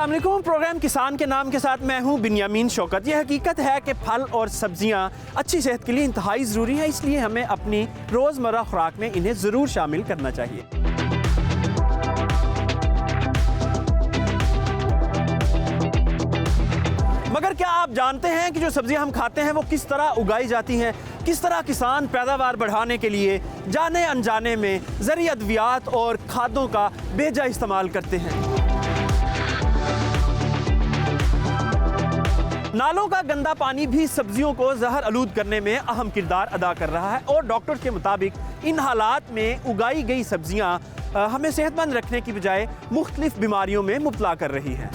अस्सलाम वालेकुम। प्रोग्राम किसान के नाम के साथ मैं हूं बिन्यामीन शौकत। यह हकीकत है कि फल और सब्जियां अच्छी सेहत के लिए इंतहाई ज़रूरी है, इसलिए हमें अपनी रोज़मर्रा खुराक में इन्हें ज़रूर शामिल करना चाहिए। मगर क्या आप जानते हैं कि जो सब्जियां हम खाते हैं वो किस तरह उगाई जाती हैं? किस तरह किसान पैदावार बढ़ाने के लिए जाने अनजाने में ज़रूरी अद्वियात और खादों का बेजा इस्तेमाल करते हैं? नालों का गंदा पानी भी सब्जियों को जहर आलूद करने में अहम किरदार अदा कर रहा है और डॉक्टर के मुताबिक इन हालात में उगाई गई सब्जियां हमें सेहतमंद रखने की बजाय मुख्तलिफ बीमारियों में मुब्तला कर रही हैं।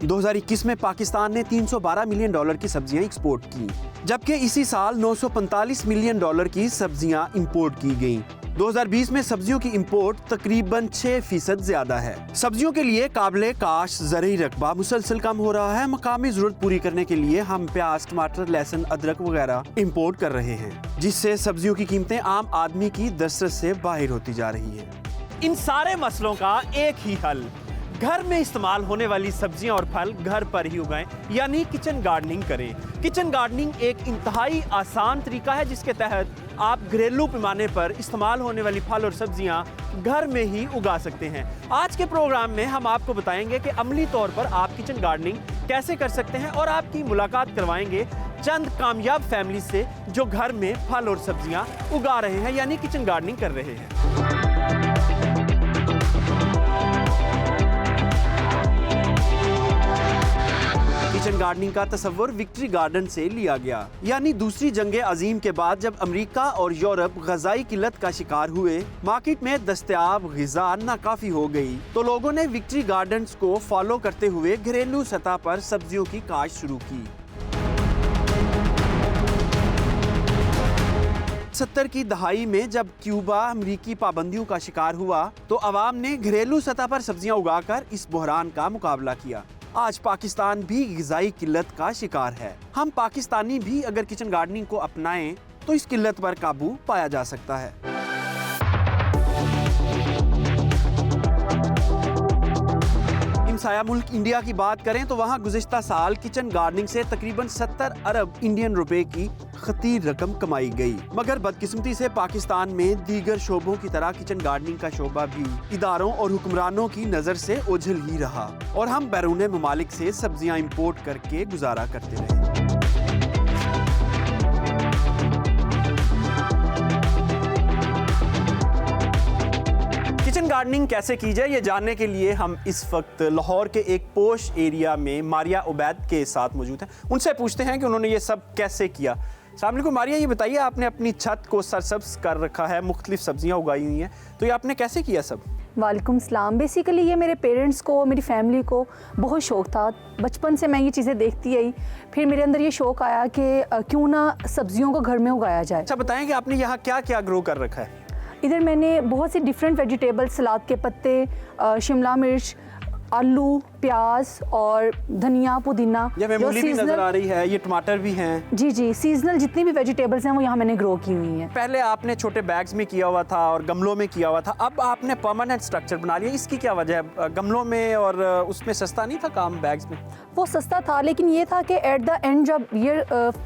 2021 में पाकिस्तान ने $312 मिलियन की सब्जियां एक्सपोर्ट की, जबकि इसी साल $945 मिलियन की सब्जियां इंपोर्ट की गईं। 2020 में सब्जियों की इंपोर्ट तकरीबन 6% ज्यादा है। सब्जियों के लिए काबिले काश ज़रूरी रकबा मुसलसल कम हो रहा है। मकामी जरूरत पूरी करने के लिए हम प्याज, टमाटर, लहसुन, अदरक वगैरह इंपोर्ट कर रहे हैं, जिससे सब्जियों की कीमतें आम आदमी की दस्तरस से बाहर होती जा रही है। इन सारे मसलों का एक ही हल, घर में इस्तेमाल होने वाली सब्जियां और फल घर पर ही उगाएं, यानी किचन गार्डनिंग करें। किचन गार्डनिंग एक इंतहाई आसान तरीका है जिसके तहत आप घरेलू पैमाने पर इस्तेमाल होने वाली फल और सब्जियां घर में ही उगा सकते हैं। आज के प्रोग्राम में हम आपको बताएंगे कि अमली तौर पर आप किचन गार्डनिंग कैसे कर सकते हैं और आपकी मुलाकात करवाएंगे चंद कामयाब फैमिली से जो घर में फल और सब्जियां उगा रहे हैं, यानी किचन गार्डनिंग कर रहे हैं। किचन गार्डनिंग का तस्वर विक्ट्री गार्डन से लिया गया, यानी दूसरी जंग अजीम के बाद जब अमेरिका और यूरोप गजाई किल्लत का शिकार हुए, मार्केट में दस्तयाब ग़िज़ा नाकाफी हो गई, तो लोगों ने विक्ट्री गार्डन्स को फॉलो करते हुए घरेलू सतह पर सब्जियों की काश्त शुरू की। 70 की दहाई में जब क्यूबा अमेरिकी पाबंदियों का शिकार हुआ, तो अवाम ने घरेलू सतह पर सब्जियां उगाकर इस बहरान का मुकाबला किया। आज पाकिस्तान भी ग़िज़ाई किल्लत का शिकार है। हम पाकिस्तानी भी अगर किचन गार्डनिंग को अपनाएं तो इस किल्लत पर काबू पाया जा सकता है। हमसाया मुल्क इंडिया की बात करें तो वहाँ गुज़िश्ता साल किचन गार्डनिंग से तकरीबन 70 अरब इंडियन रुपए की खतीर रकम कमाई गई। मगर बदकिस्मती से पाकिस्तान में दीगर शोबों की तरह किचन गार्डनिंग का शोबा भी इदारों और हुक्मरानों की नज़र से ओझल ही रहा और हम बैरून ममालिक से सब्जियां इंपोर्ट करके गुजारा करते रहे। किचन गार्डनिंग कैसे की जाए ये जानने के लिए हम इस वक्त लाहौर के एक पोश एरिया में मारिया उबैद के साथ मौजूद हैं। उनसे पूछते हैं कि उन्होंने ये सब कैसे किया। अस्सलाम वालेकुम मारिया, ये बताइए, आपने अपनी छत को सरसब्ज कर रखा है, मुख्तलिफ सब्जियां उगाई हुई हैं, तो ये आपने कैसे किया सब? वालेकुम सलाम। बेसिकली ये मेरे पेरेंट्स को, मेरी फैमिली को बहुत शौक़ था। बचपन से मैं ये चीज़ें देखती आई, फिर मेरे अंदर ये शौक़ आया कि क्यों ना सब्जियों को घर में उगाया जाए। अच्छा बताएं कि आपने यहाँ क्या क्या ग्रो कर रखा है? इधर मैंने बहुत सी डिफरेंट वेजिटेबल, सलाद के पत्ते, शिमला मिर्च, आलू, प्याज और धनिया, पुदीना, ये मूली भी नजर आ रही है, ये टमाटर भी हैं। जी जी, सीजनल जितनी भी वेजिटेबल्स हैं वो यहाँ मैंने ग्रो की हुई हैं। पहले आपने छोटे बैग्स में किया हुआ था और गमलों में किया हुआ था, अब आपने परमानेंट स्ट्रक्चर बना लिया, इसकी क्या वजह है? गमलों में और उसमें सस्ता नहीं था काम बैग्स में? वो सस्ता था, लेकिन ये था कि एट द एंड जब ईयर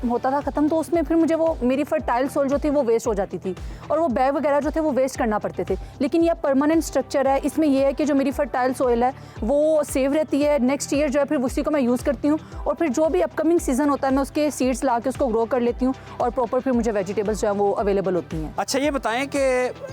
होता था ख़त्म, तो उसमें फिर मुझे वो मेरी फर्टाइल सोल जो थी वो वेस्ट हो जाती थी और वो बैग वगैरह जो थे वो वेस्ट करना पड़ते थे। लेकिन यह परमानेंट स्ट्रक्चर है, इसमें यह है कि जो मेरी फर्टाइल सोइल है वो सेव रहती है। नेक्स्ट ईयर जो है फिर उसी को मैं यूज़ करती हूँ और फिर जो भी अपकमिंग सीजन होता है मैं उसके सीड्स ला के उसको ग्रो कर लेती हूँ और प्रॉपर फिर मुझे वेजिटेबल्स जो है वो अवेलेबल होती हैं। अच्छा ये बताएं कि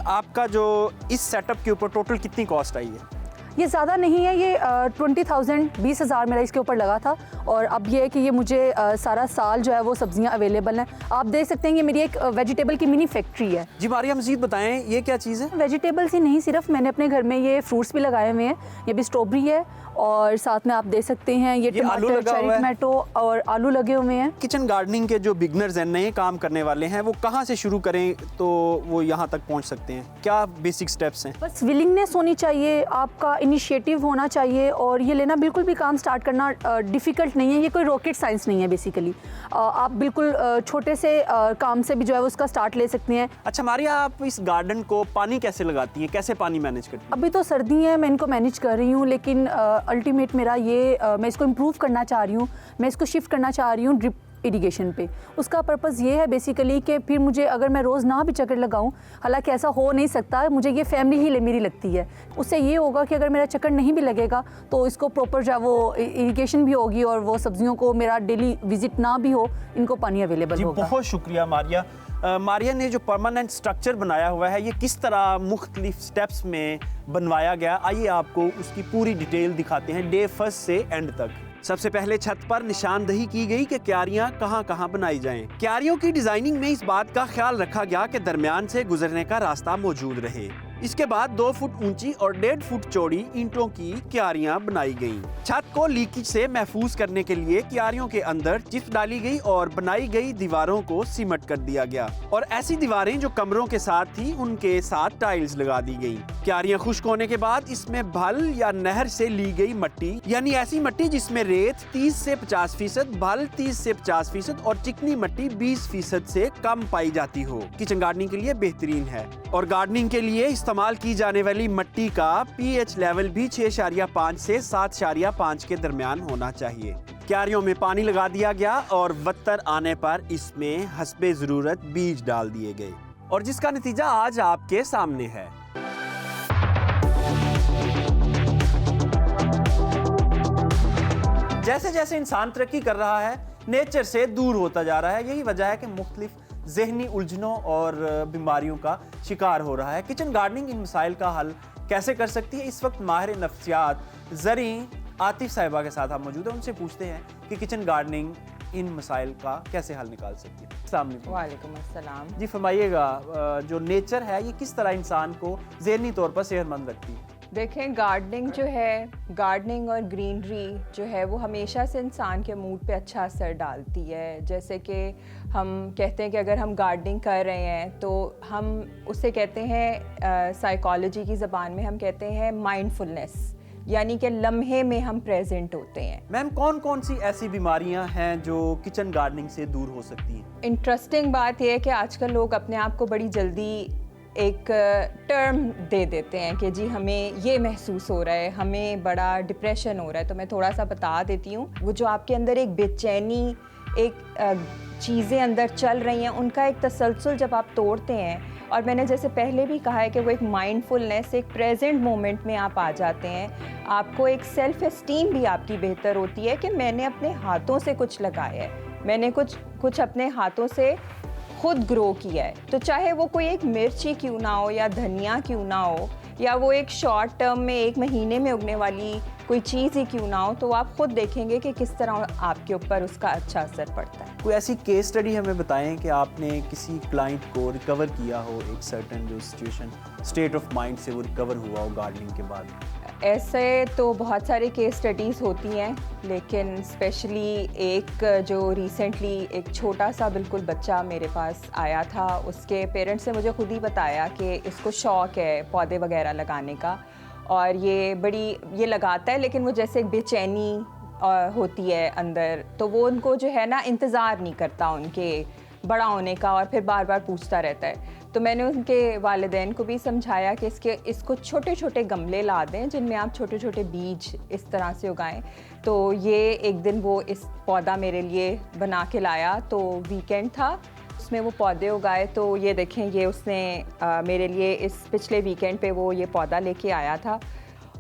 आपका जो इस सेटअप के ऊपर टोटल कितनी कॉस्ट आई है? ये ज़्यादा नहीं है, ये 20,000 20,000 मेरा इसके ऊपर लगा था और अब ये है कि ये मुझे सारा साल जो है वो सब्जियां अवेलेबल हैं। आप देख सकते हैं ये मेरी एक वेजिटेबल की मिनी फैक्ट्री है। जी मारिया, मज़ीद बताएं ये क्या चीज़ है? वेजिटेबल्स ही नहीं, सिर्फ मैंने अपने घर में ये फ्रूट्स भी लगाए हुए हैं। ये भी स्ट्रॉबेरी है और साथ में आप देख सकते हैं ये टमाटर, चेरी टमाटो और आलू लगे हुए हैं। किचन गार्डनिंग के जो बिगनर्स हैं, नए काम करने वाले हैं, वो कहाँ से शुरू करें तो वो यहाँ तक पहुँच सकते हैं? क्या बेसिक स्टेप्स हैं? बस विलिंगनेस होनी चाहिए, आपका इनिशिएटिव होना चाहिए और ये लेना, बिल्कुल भी काम स्टार्ट करना डिफ़िकल्ट नहीं है, ये कोई रॉकेट साइंस नहीं है बेसिकली। आप बिल्कुल छोटे से काम से भी जो है उसका स्टार्ट ले सकती हैं। अच्छा मारिया, आप इस गार्डन को पानी कैसे लगाती हैं, कैसे पानी मैनेज करती हैं? अभी तो सर्दी है, मैं इनको मैनेज कर रही हूँ, लेकिन अल्टीमेट मेरा ये मैं इसको इम्प्रूव करना चाह रही हूँ, मैं इसको शिफ्ट करना चाह रही हूँ ड्रिप इरिगेशन पे। उसका पर्पज़ ये है बेसिकली कि फिर मुझे अगर मैं रोज़ ना भी चक्कर लगाऊं, हालांकि ऐसा हो नहीं सकता, मुझे ये फैमिली ही मेरी लगती है, उससे ये होगा कि अगर मेरा चक्कर नहीं भी लगेगा तो इसको प्रॉपर जो वो इरिगेशन भी होगी और वो सब्जियों को मेरा डेली विजिट ना भी हो, इनको पानी अवेलेबल होगा। बहुत शुक्रिया मारिया। मारिया ने जो परमानेंट स्ट्रक्चर बनाया हुआ है, ये किस तरह मुख्तलिफ स्टेप्स में बनवाया गया, आइए आपको उसकी पूरी डिटेल दिखाते हैं डे फर्स्ट से एंड तक। सबसे पहले छत पर निशानदही की गई कि क्यारियां कहां-कहां बनाई जाएं। क्यारियों की डिजाइनिंग में इस बात का ख्याल रखा गया कि दरमियान से गुजरने का रास्ता मौजूद रहे। इसके बाद 2 फुट ऊंची और 1.5 फुट चौड़ी ईंटों की क्यारियां बनाई गईं। छत को लीकेज से महफूज करने के लिए क्यारियों के अंदर चिप्स डाली गई और बनाई गई दीवारों को सीमेंट कर दिया गया और ऐसी दीवारें जो कमरों के साथ थी उनके साथ टाइल्स लगा दी गई। क्यारियां खुश्क होने के बाद इसमें भल या नहर से ली गई मट्टी, यानी ऐसी मट्टी जिसमें रेत 30 से 50%, भल 30 से 50% और चिकनी मट्टी 20% से कम पाई जाती हो, किचन गार्डनिंग के लिए बेहतरीन है। और गार्डनिंग के लिए इस्तेमाल की जाने वाली मट्टी का पीएच लेवल भी 6.5 से 7.5 के दरमियान होना चाहिए। क्यारियों में पानी लगा दिया गया और वत्तर आने पर इसमें हस्बे जरूरत बीज डाल दिए गए और जिसका नतीजा आज आपके सामने है। जैसे जैसे इंसान तरक्की कर रहा है, नेचर से दूर होता जा रहा है। यही वजह है कि मुख्तलिफ ज़हनी उलझनों और बीमारियों का शिकार हो रहा है। किचन गार्डनिंग इन मसाइल का हल कैसे कर सकती है? इस वक्त माहिर नफ्सियात ज़रीन आतिफ साहिबा के साथ हम मौजूद हैं। उनसे पूछते हैं कि किचन गार्डनिंग इन मसाइल का कैसे हल निकाल सकती है। अस्सलाम वालेकुम। वालेकुम अस्सलाम। जी फरमाइएगा, जो नेचर है ये किस तरह इंसान को ज़हनी तौर पर सेहतमंद रखती है? देखें, गार्डनिंग जो है, गार्डनिंग और ग्रीनरी जो है वो हमेशा से इंसान के मूड पे अच्छा असर डालती है। जैसे कि हम कहते हैं कि अगर हम गार्डनिंग कर रहे हैं तो हम उसे कहते हैं, साइकोलॉजी की ज़बान में हम कहते हैं माइंडफुलनेस, यानी कि लम्हे में हम प्रेजेंट होते हैं। मैम, कौन कौन सी ऐसी बीमारियां हैं जो किचन गार्डनिंग से दूर हो सकती हैं? इंटरेस्टिंग बात यह है कि आजकल लोग अपने आप को बड़ी जल्दी एक टर्म दे देते हैं कि जी हमें ये महसूस हो रहा है, हमें बड़ा डिप्रेशन हो रहा है। तो मैं थोड़ा सा बता देती हूँ, वो जो आपके अंदर एक बेचैनी, एक चीज़ें अंदर चल रही हैं, उनका एक तसलसल जब आप तोड़ते हैं, और मैंने जैसे पहले भी कहा है कि वो एक माइंडफुलनेस, एक प्रेजेंट मोमेंट में आप आ जाते हैं, आपको एक सेल्फ एस्टीम भी आपकी बेहतर होती है कि मैंने अपने हाथों से कुछ लगाया है, मैंने कुछ अपने हाथों से खुद ग्रो किया है। तो चाहे वो कोई एक मिर्ची क्यों ना हो या धनिया क्यों ना हो, या वो एक शॉर्ट टर्म में 1 महीने में उगने वाली कोई चीज़ ही क्यों ना हो, तो आप खुद देखेंगे कि किस तरह आपके ऊपर उसका अच्छा असर पड़ता है। कोई ऐसी केस स्टडी हमें बताएं कि आपने किसी क्लाइंट को रिकवर किया हो, एक सर्टेन जो सिचुएशन, स्टेट ऑफ माइंड से वो रिकवर हुआ हो गार्डनिंग के बाद? ऐसे तो बहुत सारे केस स्टडीज़ होती हैं, लेकिन स्पेशली एक जो रिसेंटली एक छोटा सा बिल्कुल बच्चा मेरे पास आया था, उसके पेरेंट्स ने मुझे खुद ही बताया कि इसको शौक़ है पौधे वगैरह लगाने का, और ये लगाता है, लेकिन वो जैसे एक बेचैनी होती है अंदर, तो वो उनको जो है ना इंतज़ार नहीं करता उनके बड़ा होने का, और फिर बार बार पूछता रहता है। तो मैंने उनके वालिदैन को भी समझाया कि इसको छोटे छोटे गमले ला दें जिनमें आप छोटे छोटे बीज इस तरह से उगाएं। तो ये एक दिन वो इस पौधा मेरे लिए बना के लाया, तो वीकेंड था, उसमें वो पौधे उगाए। तो ये देखें, ये उसने मेरे लिए इस पिछले वीकेंड पे वो ये पौधा लेके आया था,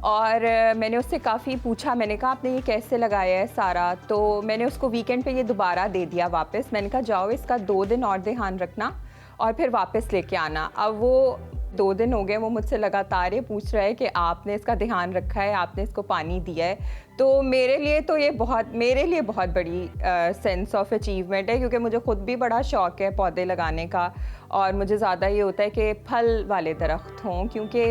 और मैंने उससे काफ़ी पूछा, मैंने कहा आपने ये कैसे लगाया है सारा, तो मैंने उसको वीकेंड पे ये दोबारा दे दिया वापस। मैंने कहा जाओ इसका 2 दिन और ध्यान रखना और फिर वापस लेके आना। अब वो 2 दिन हो गए, वो मुझसे लगातार ये पूछ रहा है कि आपने इसका ध्यान रखा है, आपने इसको पानी दिया है। तो मेरे लिए बहुत बड़ी सेंस ऑफ अचीवमेंट है, क्योंकि मुझे ख़ुद भी बड़ा शौक़ है पौधे लगाने का, और मुझे ज़्यादा ये होता है कि फल वाले दरख्त हों, क्योंकि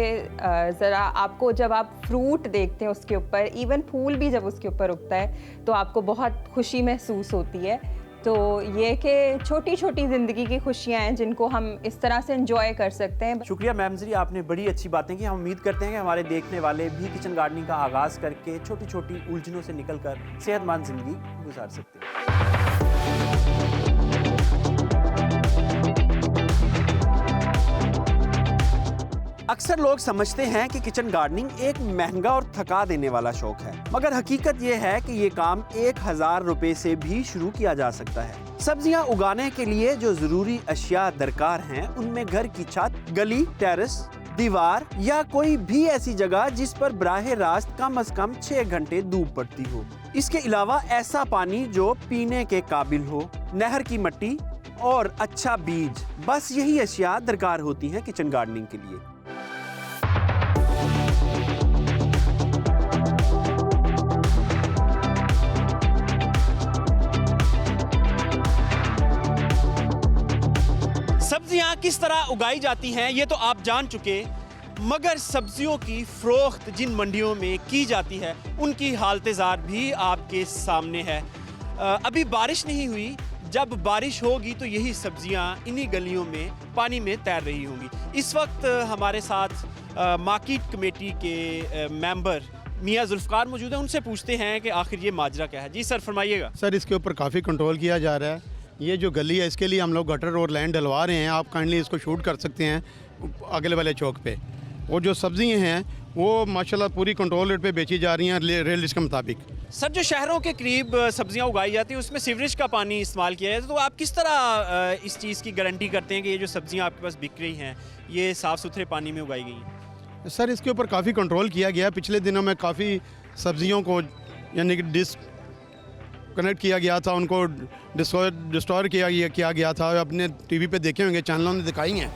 ज़रा आपको जब आप फ्रूट देखते हैं उसके ऊपर, इवन फूल भी जब उसके ऊपर उगता है, तो आपको बहुत खुशी महसूस होती है। तो ये कि छोटी छोटी ज़िंदगी की खुशियाँ हैं जिनको हम इस तरह से इंजॉय कर सकते हैं। शुक्रिया मैम जी, आपने बड़ी अच्छी बातें की। हम उम्मीद करते हैं कि हमारे देखने वाले भी किचन गार्डनिंग का आगाज़ करके छोटी छोटी उलझनों से निकलकर सेहतमंद ज़िंदगी गुजार सकते हैं। अक्सर लोग समझते हैं कि किचन गार्डनिंग एक महंगा और थका देने वाला शौक है, मगर हकीकत ये है कि ये काम 1000 रुपए से भी शुरू किया जा सकता है। सब्जियां उगाने के लिए जो जरूरी अशिया दरकार हैं, उनमें घर की छत, गली, टेरेस, दीवार या कोई भी ऐसी जगह जिस पर बराहे रास्त कम से कम 6 घंटे धूप पड़ती हो। इसके अलावा ऐसा पानी जो पीने के काबिल हो, नहर की मिट्टी और अच्छा बीज, बस यही अशिया दरकार होती हैं किचन गार्डनिंग के लिए। सब्जियां किस तरह उगाई जाती हैं ये तो आप जान चुके, मगर सब्जियों की फरोख्त जिन मंडियों में की जाती है उनकी हालत-ए-ज़ार भी आपके सामने है। अभी बारिश नहीं हुई, जब बारिश होगी तो यही सब्जियां इन्हीं गलियों में पानी में तैर रही होंगी। इस वक्त हमारे साथ मार्केट कमेटी के मेंबर मियां जुल्फ़कार मौजूद हैं, उनसे पूछते हैं कि आखिर ये माजरा क्या है। जी सर, फरमाइएगा। सर, इसके ऊपर काफ़ी कंट्रोल किया जा रहा है। ये जो गली है इसके लिए हम लोग गटर और लैंड डलवा रहे हैं। आप काइंडली इसको शूट कर सकते हैं अगले वाले चौक पे। और जो सब्जियां हैं वो माशाल्लाह पूरी कंट्रोल रेट पे बेची जा रही हैं रेल लिस्ट के मुताबिक। सर, जो शहरों के करीब सब्जियां उगाई जाती हैं उसमें सीवरेज का पानी इस्तेमाल किया जाता है, तो आप किस तरह इस चीज़ की गारंटी करते हैं कि ये जो सब्जियां आपके पास बिक रही हैं ये साफ़ सुथरे पानी में उगाई गई हैं? सर, इसके ऊपर काफ़ी कंट्रोल किया गया। पिछले दिनों में काफ़ी सब्जियों को यानी कि कनेक्ट किया गया था, उनको डिस्ट्रॉय किया गया था। अपने टीवी पे देखे होंगे, चैनलों ने दिखाई हैं।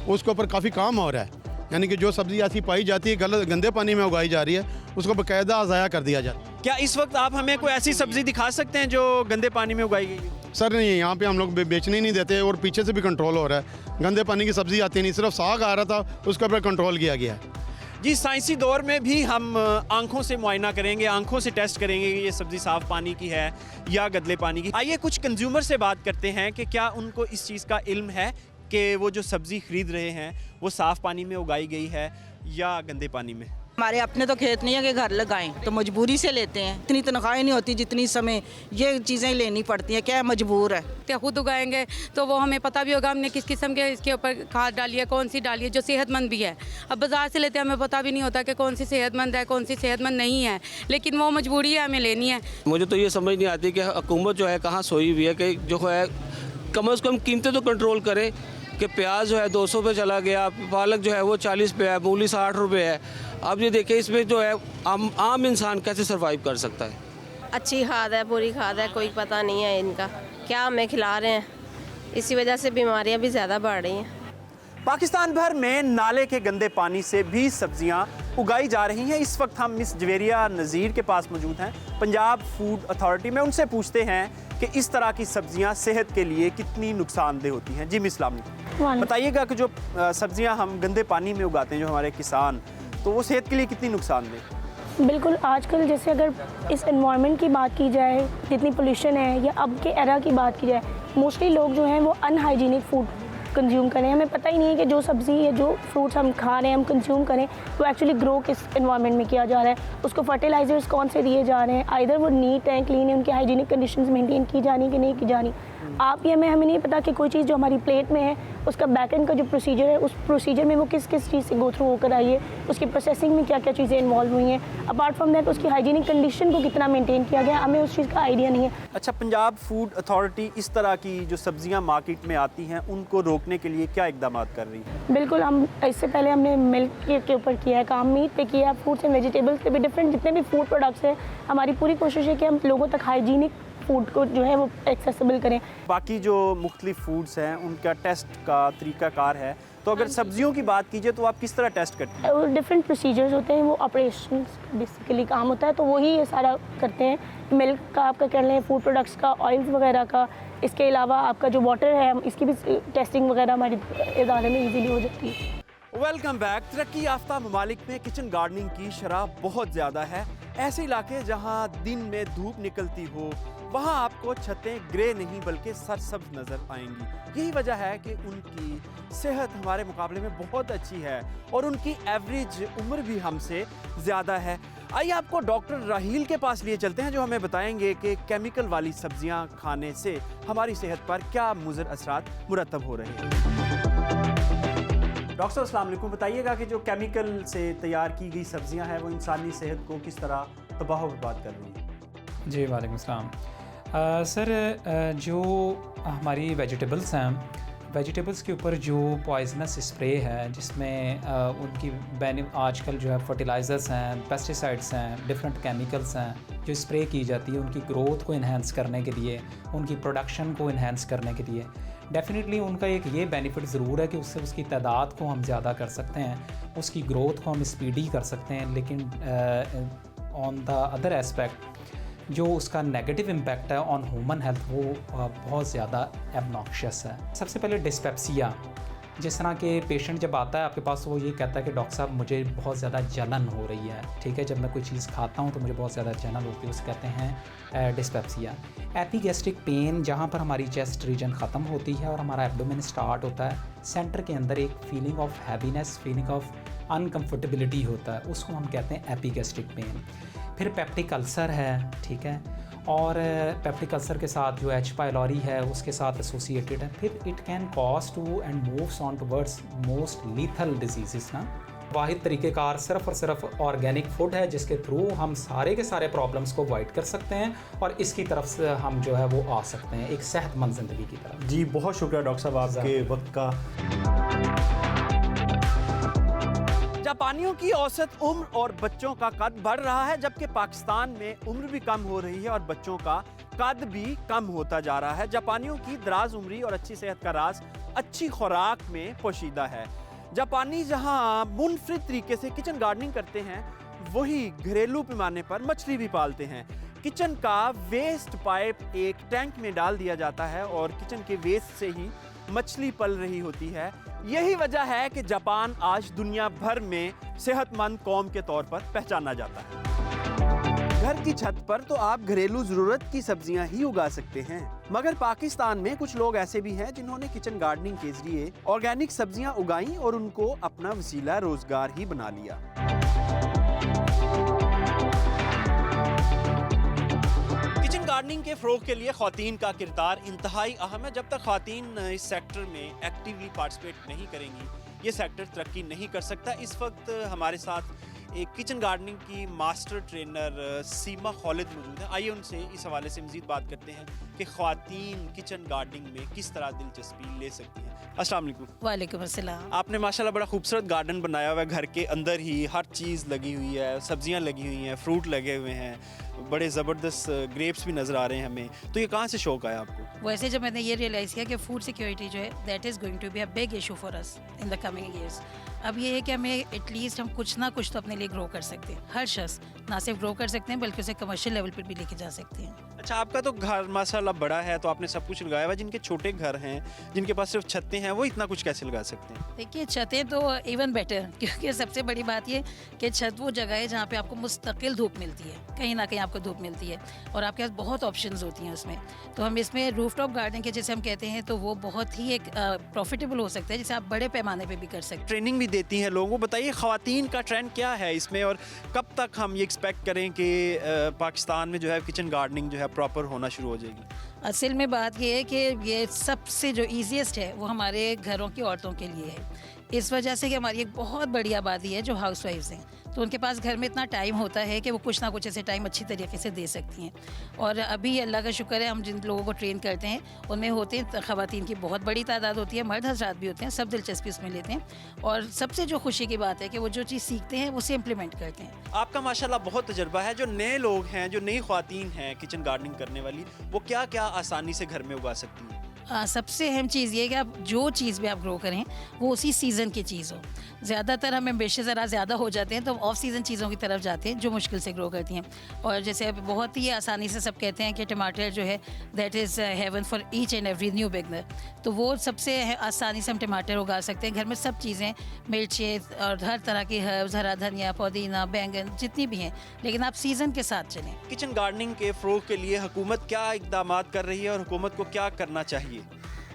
उसके ऊपर काफ़ी काम हो रहा है। यानी कि जो सब्ज़ी ऐसी पाई जाती है गंदे पानी में उगाई जा रही है, उसको बाकायदा ज़ाया कर दिया जाता है। क्या इस वक्त आप हमें कोई ऐसी सब्ज़ी दिखा सकते हैं जो गंदे पानी में उगाई गई है? सर नहीं, यहाँ पे हम लोग बेचने ही नहीं देते और पीछे से भी कंट्रोल हो रहा है। गंदे पानी की सब्ज़ी आती नहीं, सिर्फ साग आ रहा था, उसके ऊपर कंट्रोल किया गया है। जी, साइंसी दौर में भी हम आंखों से मुआयना करेंगे, आंखों से टेस्ट करेंगे कि ये सब्ज़ी साफ़ पानी की है या गंदे पानी की। आइए कुछ कंज्यूमर से बात करते हैं कि क्या उनको इस चीज़ का इल्म है कि वो जो सब्ज़ी ख़रीद रहे हैं वो साफ़ पानी में उगाई गई है या गंदे पानी में। हमारे अपने तो खेत नहीं है कि घर लगाएं, तो मजबूरी से लेते हैं। इतनी तनख्वाहें नहीं होती जितनी समय ये चीज़ें लेनी पड़ती हैं, क्या मजबूर है। क्या खुद उगाएंगे तो वो हमें पता भी होगा हमने किस किस्म के इसके ऊपर खाद डाली है, कौन सी डाली है जो सेहतमंद भी है। अब बाज़ार से लेते हैं, हमें पता भी नहीं होता कि कौन सी सेहतमंद है, कौन सी सेहतमंद नहीं है, लेकिन वो मजबूरी है, हमें लेनी है। मुझे तो ये समझ नहीं आती कि हुकूमत जो है कहाँ सोई हुई है कि जो है कम से कम कीमतें तो कंट्रोल करे कि प्याज जो है 200 पे चला गया, पालक जो है वो 40 पे है, मूली 60 रुपये है। अब ये देखिए इसमें जो है आम इंसान कैसे सर्वाइव कर सकता है। अच्छी खाद है, बुरी खाद है, कोई पता नहीं है इनका क्या हमें खिला रहे हैं। इसी वजह से बीमारियां भी ज़्यादा बढ़ रही हैं। पाकिस्तान भर में नाले के गंदे पानी से भी सब्जियां उगाई जा रही हैं। इस वक्त हम मिस जवेरिया नज़ीर के पास मौजूद हैं, पंजाब फूड अथॉरिटी में। उनसे पूछते हैं कि इस तरह की सब्जियां सेहत के लिए कितनी नुकसानदेह होती हैं। जी मिस इस्लामी, बताइएगा कि जो सब्जियां हम गंदे पानी में उगाते हैं जो हमारे किसान, तो वो सेहत के लिए कितनी नुकसानदेह? बिल्कुल, आजकल जैसे अगर इस एनवायरनमेंट की बात की जाए, जितनी पोल्यूशन है, या अब के एरा की बात की जाए, मोस्टली लोग जो हैं वो अनहाइजीनिक फूड कंज्यूम करें। हमें पता ही नहीं है कि जो सब्ज़ी या जो फ्रूट्स हम खा रहे हैं, हम कंज्यूम करें, वो एक्चुअली ग्रो किस एनवायरनमेंट में किया जा रहा है, उसको फर्टिलाइजर्स कौन से दिए जा रहे हैं, आइदर वो नीट है, क्लीन है, उनकी हाइजीनिक कंडीशंस मेंटेन की जानी कि नहीं की जानी। आप या हमें नहीं पता कि कोई चीज़ जो हमारी प्लेट में है उसका बैक एंड का जो प्रोसीजर है, उस प्रोसीजर में वो किस किस चीज़ से गो थ्रू होकर आई है, उसकी प्रोसेसिंग में क्या क्या चीज़ें इन्वॉल्व हुई हैं। अपार्ट फ्रॉम दैट उसकी हाइजीनिक कंडीशन को कितना मेंटेन किया गया, हमें उस चीज़ का आइडिया नहीं है। अच्छा, पंजाब फूड अथॉरिटी इस तरह की जो सब्जियां मार्केट में आती हैं उनको रोकने के लिए क्या इकदाम कर रही है? बिल्कुल, हम इससे पहले हमने मिल्क के ऊपर किया है काम, मीट पे किया है, फ्रूट्स एंड वेजिटेबल्स पे भी, डिफरेंट जितने भी फूड प्रोडक्ट्स हैं, हमारी पूरी कोशिश है कि हम लोगों तक हाइजीनिक फूड को जो है वो एक्सेसिबल करें। बाकी जो मुख्तलिफ फूड्स हैं उनका टेस्ट का तरीक़ाकार है, तो अगर सब्जियों की बात कीजिए तो आप किस तरह टेस्ट करते हैं? डिफरेंट प्रोसीजर्स होते हैं, वो ऑपरेशन बेसिकली काम होता है, तो वही ये सारा करते हैं। मिल्क का आपका कर लें, फूड प्रोडक्ट्स का, ऑयल्स वगैरह का, इसके अलावा आपका जो वाटर है इसकी भी टेस्टिंग वगैरह हमारे इदारे में ईजीली हो जाती है। Welcome back. तरक्की याफ्ता ममालिक में किचन गार्डनिंग की शरह बहुत ज़्यादा है। ऐसे इलाके जहाँ दिन में धूप निकलती हो, वहाँ आपको छतें ग्रे नहीं बल्कि सरसब्ज नज़र आएंगी। यही वजह है कि उनकी सेहत हमारे मुकाबले में बहुत अच्छी है और उनकी एवरेज उम्र भी हमसे ज़्यादा है। आइए आपको डॉक्टर राहील के पास लिए चलते हैं, जो हमें बताएंगे कि केमिकल वाली सब्जियां खाने से हमारी सेहत पर क्या मुज़र असरात मुरतब हो रहे हैं। डॉक्टर अस्सलाम वालेकुम, बताइएगा कि जो केमिकल से तैयार की गई सब्जियां हैं वो इंसानी सेहत को किस तरह तबाह व बर्बाद कर रही हैं। जी वालेकुम सलाम। सर जो हमारी वेजिटेबल्स हैं, वेजिटेबल्स के ऊपर जो पॉइजनस स्प्रे है जिसमें उनकी आजकल जो है फर्टिलाइज़र्स हैं, पेस्टिसाइड्स हैं, डिफरेंट केमिकल्स हैं जो स्प्रे की जाती है उनकी ग्रोथ को इन्हेंस करने के लिए, उनकी प्रोडक्शन को इन्हेंस करने के लिए। डेफिनेटली उनका एक ये बेनिफिट ज़रूर है कि उससे उसकी तादाद को हम ज़्यादा कर सकते हैं, उसकी ग्रोथ को हम स्पीडी कर सकते हैं, लेकिन ऑन द अदर एस्पेक्ट जो उसका नेगेटिव इम्पैक्ट है ऑन ह्यूमन हेल्थ वो बहुत ज़्यादा एबनॉक्शियस है। सबसे पहले डिस्पेप्सिया, जिस तरह के पेशेंट जब आता है आपके पास वो ये कहता है कि डॉक्टर साहब मुझे बहुत ज़्यादा जलन हो रही है, ठीक है, जब मैं कोई चीज़ खाता हूँ तो मुझे बहुत ज़्यादा जलन होती है, उसे कहते हैं डिस्पेप्सिया। एपिगैस्ट्रिक पेन, जहाँ पर हमारी चेस्ट रीजन ख़त्म होती है और हमारा एब्डोमेन स्टार्ट होता है, सेंटर के अंदर एक feeling of heaviness, feeling of अनकम्फर्टेबिलिटी होता है, उसको हम कहते हैं एपिगैस्ट्रिक पेन। फिर पेप्टिक अल्सर है, ठीक है, और पेप्टिक अल्सर के साथ जो एच पाइलोरी है उसके साथ एसोसिएटेड है। फिर it can cause to and moves on towards most lethal disease ना। वाहिद तरीक़ेकार सिर्फ़ और सिर्फ ऑर्गेनिक फूड है जिसके थ्रू हम सारे के सारे प्रॉब्लम्स को अवॉइड कर सकते हैं और इसकी तरफ से हम जो है वो आ सकते हैं एक सेहतमंद ज़िंदगी की तरफ। जी बहुत शुक्रिया डॉक्टर साहब आपके वक्त का। जापानियों की औसत उम्र और बच्चों का कद बढ़ रहा है, जबकि पाकिस्तान में उम्र भी कम हो रही है और बच्चों का कद भी कम होता जा रहा है। जापानियों की दराज उम्री और अच्छी सेहत का राज अच्छी खुराक में पोशीदा है। जापानी जहां मुनफरिद तरीके से किचन गार्डनिंग करते हैं, वही घरेलू पैमाने पर मछली भी पालते हैं। किचन का वेस्ट पाइप एक टैंक में डाल दिया जाता है और किचन के वेस्ट से ही मछली पल रही होती है। यही वजह है कि जापान आज दुनिया भर में सेहतमंद कौम के तौर पर पहचाना जाता है। घर की छत पर तो आप घरेलू जरूरत की सब्जियां ही उगा सकते हैं, मगर पाकिस्तान में कुछ लोग ऐसे भी हैं जिन्होंने किचन गार्डनिंग के जरिए ऑर्गेनिक सब्जियां उगाई और उनको अपना वसीला रोजगार ही बना लिया। किचन गार्डनिंग के फ़रोग़ के लिए ख़वातीन का किरदार इंतहाई अहम है। जब तक ख़वातीन इस सेक्टर में एक्टिवली पार्टिसिपेट नहीं करेंगी, ये सेक्टर तरक्की नहीं कर सकता। इस वक्त हमारे साथ एक किचन गार्डनिंग की मास्टर ट्रेनर सीमा खालिद मौजूद है। आइए उनसे इस हवाले से मज़ीद बात करते हैं कि ख़वातीन किचन गार्डनिंग में किस तरह दिलचस्पी ले सकती हैं। अस्सलाम वालेकुम। वालेकुम अस्सलाम। आपने माशाल्लाह बड़ा खूबसूरत गार्डन बनाया हुआ है, घर के अंदर ही हर चीज़ लगी हुई है, सब्जियां लगी हुई हैं, फ्रूट लगे हुए हैं, बड़े ज़बरदस्त ग्रेप्स भी नज़र आ रहे हैं हमें। तो ये कहाँ से शौक़ आया आपको? वैसे जब मैंने ये रियलाइज़ किया कि फूड सिक्योरिटी जो है that is going to be a big issue for us in the coming years. अब ये है कि हमें एटलीस्ट हम कुछ ना कुछ तो अपने लिए ग्रो कर सकते हैं। हर शख्स ना सिर्फ ग्रो कर सकते हैं बल्कि उसे कमर्शियल लेवल पर भी लेके जा सकते हैं। अच्छा, आपका तो घर माशाल्लाह बड़ा है, तो आपने सब कुछ लगाया हुआ है। जिनके छोटे घर हैं, जिनके पास सिर्फ छतें हैं, वो इतना कुछ कैसे लगा सकते हैं? देखिए छतें तो इवन बेटर, क्योंकि सबसे बड़ी बात ये कि छत वो जगह है जहाँ पे आपको मुस्तकिल धूप मिलती है, कहीं ना कहीं आपको धूप मिलती है और आपके पास बहुत ऑप्शंस होती हैं उसमें। तो हम इसमें रूफटॉप गार्डनिंग के जैसे हम कहते हैं, तो वो बहुत ही एक प्रॉफिटेबल हो सकता है, जिसे आप बड़े पैमाने पर भी कर सकते हैं। ट्रेनिंग भी देती हैं लोगों को। बताइए ख़वातीन का ट्रेंड क्या है इसमें और कब तक हम ये एक्सपेक्ट करें कि पाकिस्तान में जो है किचन गार्डनिंग जो है प्रॉपर होना शुरू हो जाएगी? असल में बात ये है कि ये सबसे जो ईजीएस्ट है वो हमारे घरों की औरतों के लिए है, इस वजह से कि हमारी एक बहुत बड़ी आबादी है जो हाउसवाइफ्स हैं, तो उनके पास घर में इतना टाइम होता है कि वो कुछ ना कुछ ऐसे टाइम अच्छी तरीके से दे सकती हैं। और अभी अल्लाह का शुक्र है, हम जिन लोगों को ट्रेन करते हैं उनमें होते हैं ख़वातीन की बहुत बड़ी तादाद होती है, मर्द हज़रात भी होते हैं, सब दिलचस्पी उसमें लेते हैं। और सबसे जो खुशी की बात है कि वो जो चीज़ सीखते हैं उसे इम्प्लीमेंट करते हैं। आपका माशाल्लाह बहुत तजर्बा है। जो नए लोग हैं, जो नई ख़वातीन हैं किचन गार्डनिंग करने वाली, वो क्या क्या आसानी से घर में उगा सकती हैं? सबसे अहम चीज़ ये है कि आप जो चीज़ भी आप ग्रो करें वो उसी सीज़न की चीज़ हो। ज़्यादातर हम एम्बिशियस ज़रा ज़्यादा हो जाते हैं तो ऑफ सीज़न चीज़ों की तरफ जाते हैं जो मुश्किल से ग्रो करती हैं। और जैसे अब बहुत ही आसानी से सब कहते हैं कि टमाटर जो है that is haven for each and every new beginner, तो वो सबसे आसानी से हम टमाटर उगा सकते हैं। घर में सब चीज़ें, मिर्चें और हर तरह की हर्ब्स, हरा धनिया, पुदीना, बैंगन जितनी भी हैं, लेकिन आप सीज़न के साथ चलें। किचन गार्डनिंग के फ़रोग़ के लिए हुकूमत क्या इक़दाम कर रही है और हुकूमत को क्या करना चाहिए?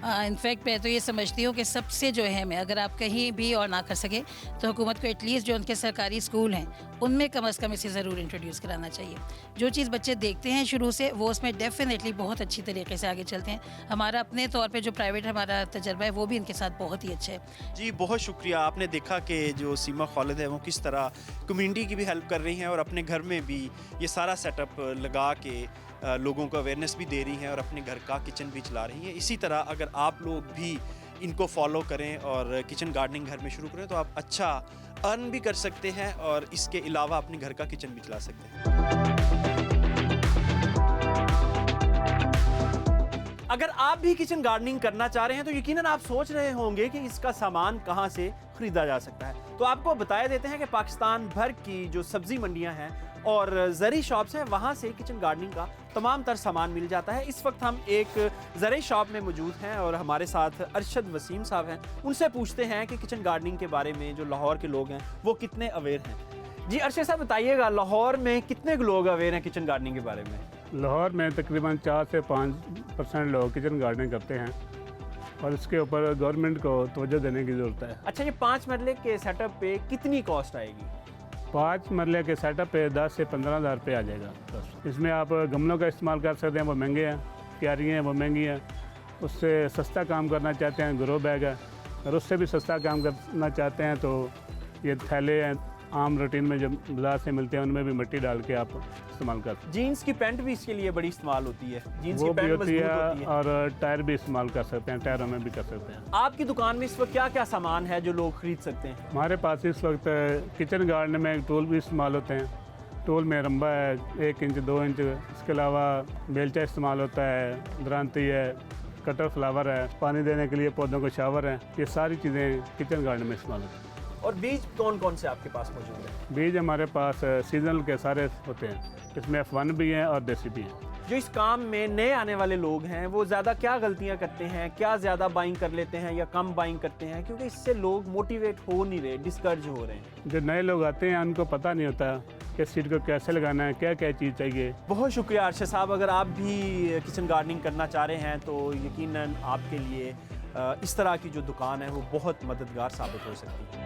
इनफैक्ट मैं तो ये समझती हूँ कि सबसे जो है, मैं अगर आप कहीं भी और ना कर सके तो हुकूमत को एटलीस्ट जो उनके सरकारी स्कूल हैं उनमें कम से कम इसे ज़रूर इंट्रोड्यूस कराना चाहिए। जो चीज़ बच्चे देखते हैं शुरू से वो उसमें डेफिनेटली बहुत अच्छी तरीके से आगे चलते हैं। हमारा अपने तौर पे जो प्राइवेट हमारा तजर्बा है वो भी इनके साथ बहुत ही अच्छा है। जी बहुत शुक्रिया। आपने देखा कि जो सीमा खालिद है वो किस तरह कम्युनिटी की भी हेल्प कर रही हैं और अपने घर में भी ये सारा सेटअप लगा के लोगों को अवेयरनेस भी दे रही हैं और अपने घर का किचन भी चला रही हैं। इसी तरह अगर आप लोग भी इनको फॉलो करें और किचन गार्डनिंग घर में शुरू करें तो आप अच्छा अर्न भी कर सकते हैं और इसके अलावा अपने घर का किचन भी चला सकते हैं। अगर आप भी किचन गार्डनिंग करना चाह रहे हैं तो यकीनन आप सोच रहे होंगे कि इसका सामान कहां से खरीदा जा सकता है। तो आपको बताया देते हैं कि पाकिस्तान भर की जो सब्जी मंडियां हैं और ज़री शॉप्स हैं वहां से किचन गार्डनिंग का तमाम तर सामान मिल जाता है। इस वक्त हम एक ज़री शॉप में मौजूद हैं और हमारे साथ अरशद वसीम साहब हैं। उनसे पूछते हैं कि किचन गार्डनिंग के बारे में जो लाहौर के लोग हैं वो कितने अवेयर हैं। जी अरशद साहब बताइएगा, लाहौर में कितने लोग अवेयर हैं किचन गार्डनिंग के बारे में? लाहौर में तकरीबन 4 से 5% लोग किचन गार्डनिंग करते हैं और इसके ऊपर गवर्नमेंट को तवज्जो देने की ज़रूरत है। अच्छा, ये 5 मरले के सेटअप पे कितनी कॉस्ट आएगी? 5 मरले के सेटअप पे 10 से 15,000 रुपये आ जाएगा बस। इसमें आप गमलों का इस्तेमाल कर सकते हैं, वो महंगे हैं। क्यारियाँ हैं वो महंगी हैं। उससे सस्ता काम करना चाहते हैं ग्रो बैग है, और उससे भी सस्ता काम करना चाहते हैं तो ये थैले हैं आम रूटीन में जो बाजार से मिलते हैं उनमें भी मिट्टी डाल के आप इस्तेमाल कर सकते हैं। जीन्स की पैंट भी इसके लिए बड़ी इस्तेमाल होती है। जीन्स वो की भी पैंट होती है मजबूत होती है और टायर भी इस्तेमाल कर सकते हैं, टायरों में भी कर सकते हैं। आपकी दुकान में इस वक्त क्या क्या सामान है जो लोग खरीद सकते हैं? हमारे पास इस वक्त किचन गार्डन में टूल भी इस्तेमाल होते हैं। टूल में रंबा है 1 इंच 2 इंच, इसके अलावा बेलचा इस्तेमाल होता है, दरांती है, कटर फ्लावर है, पानी देने के लिए पौधों को शावर है। ये सारी चीज़ें किचन गार्डन में इस्तेमाल होती हैं। और बीज कौन कौन से आपके पास मौजूद है? बीज हमारे पास सीजनल के सारे होते हैं, इसमें F1 भी हैं और देसी भी हैं। जो इस काम में नए आने वाले लोग हैं वो ज़्यादा क्या गलतियां करते हैं? क्या ज़्यादा बाइंग कर लेते हैं या कम बाइंग करते हैं? क्योंकि इससे लोग मोटिवेट हो नहीं रहे, डिस्करेज हो रहे हैं। जो नए लोग आते हैं उनको पता नहीं होता कि सीड को कैसे लगाना है, क्या क्या चीज़ चाहिए। बहुत शुक्रिया अरशद साहब। अगर आप भी किचन गार्डनिंग करना चाह रहे हैं तो यकीनन आपके लिए इस तरह की जो दुकान है वो बहुत मददगार साबित हो सकती है।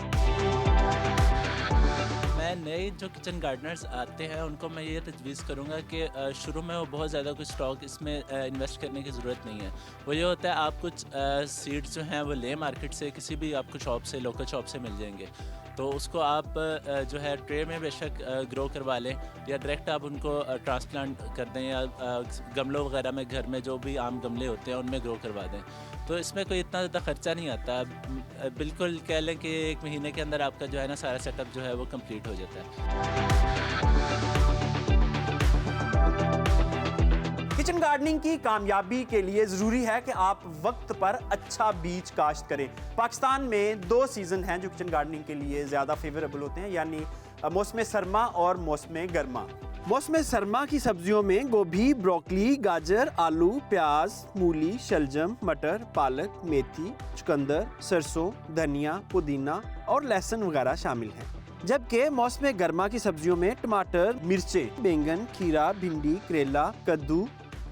मैं नए जो किचन गार्डनर्स आते हैं उनको मैं ये तजवीज़ करूँगा कि शुरू में वो बहुत ज़्यादा कुछ स्टॉक इसमें इन्वेस्ट करने की ज़रूरत नहीं है। वो ये होता है आप कुछ सीड्स जो हैं वो लें मार्केट से, किसी भी आपको शॉप से, लोकल शॉप से मिल जाएंगे। तो उसको आप जो है ट्रे में बेशक ग्रो करवा लें या डायरेक्ट आप उनको ट्रांसप्लांट कर दें या गमलों वगैरह में घर में जो भी आम गमले होते हैं उनमें ग्रो करवा दें। तो इसमें कोई इतना ज़्यादा ख़र्चा नहीं आता। बिल्कुल कह लें कि 1 महीने के अंदर आपका जो है ना सारा सेटअप जो है वो कंप्लीट हो जाता है। किचन गार्डनिंग की कामयाबी के लिए ज़रूरी है कि आप वक्त पर अच्छा बीज काश्त करें। पाकिस्तान में 2 सीज़न हैं जो किचन गार्डनिंग के लिए ज़्यादा फेवरेबल होते हैं, यानी मौसम सरमा और मौसम गर्मा। मौसम सरमा की सब्जियों में गोभी, ब्रोकली, गाजर, आलू, प्याज, मूली, शलजम, मटर, पालक, मेथी, चुकंदर, सरसों, धनिया, पुदीना और लहसुन वगैरह शामिल हैं। जबकि मौसम गर्मा की सब्जियों में टमाटर, मिर्चें, बैंगन, खीरा, भिंडी, करेला, कद्दू,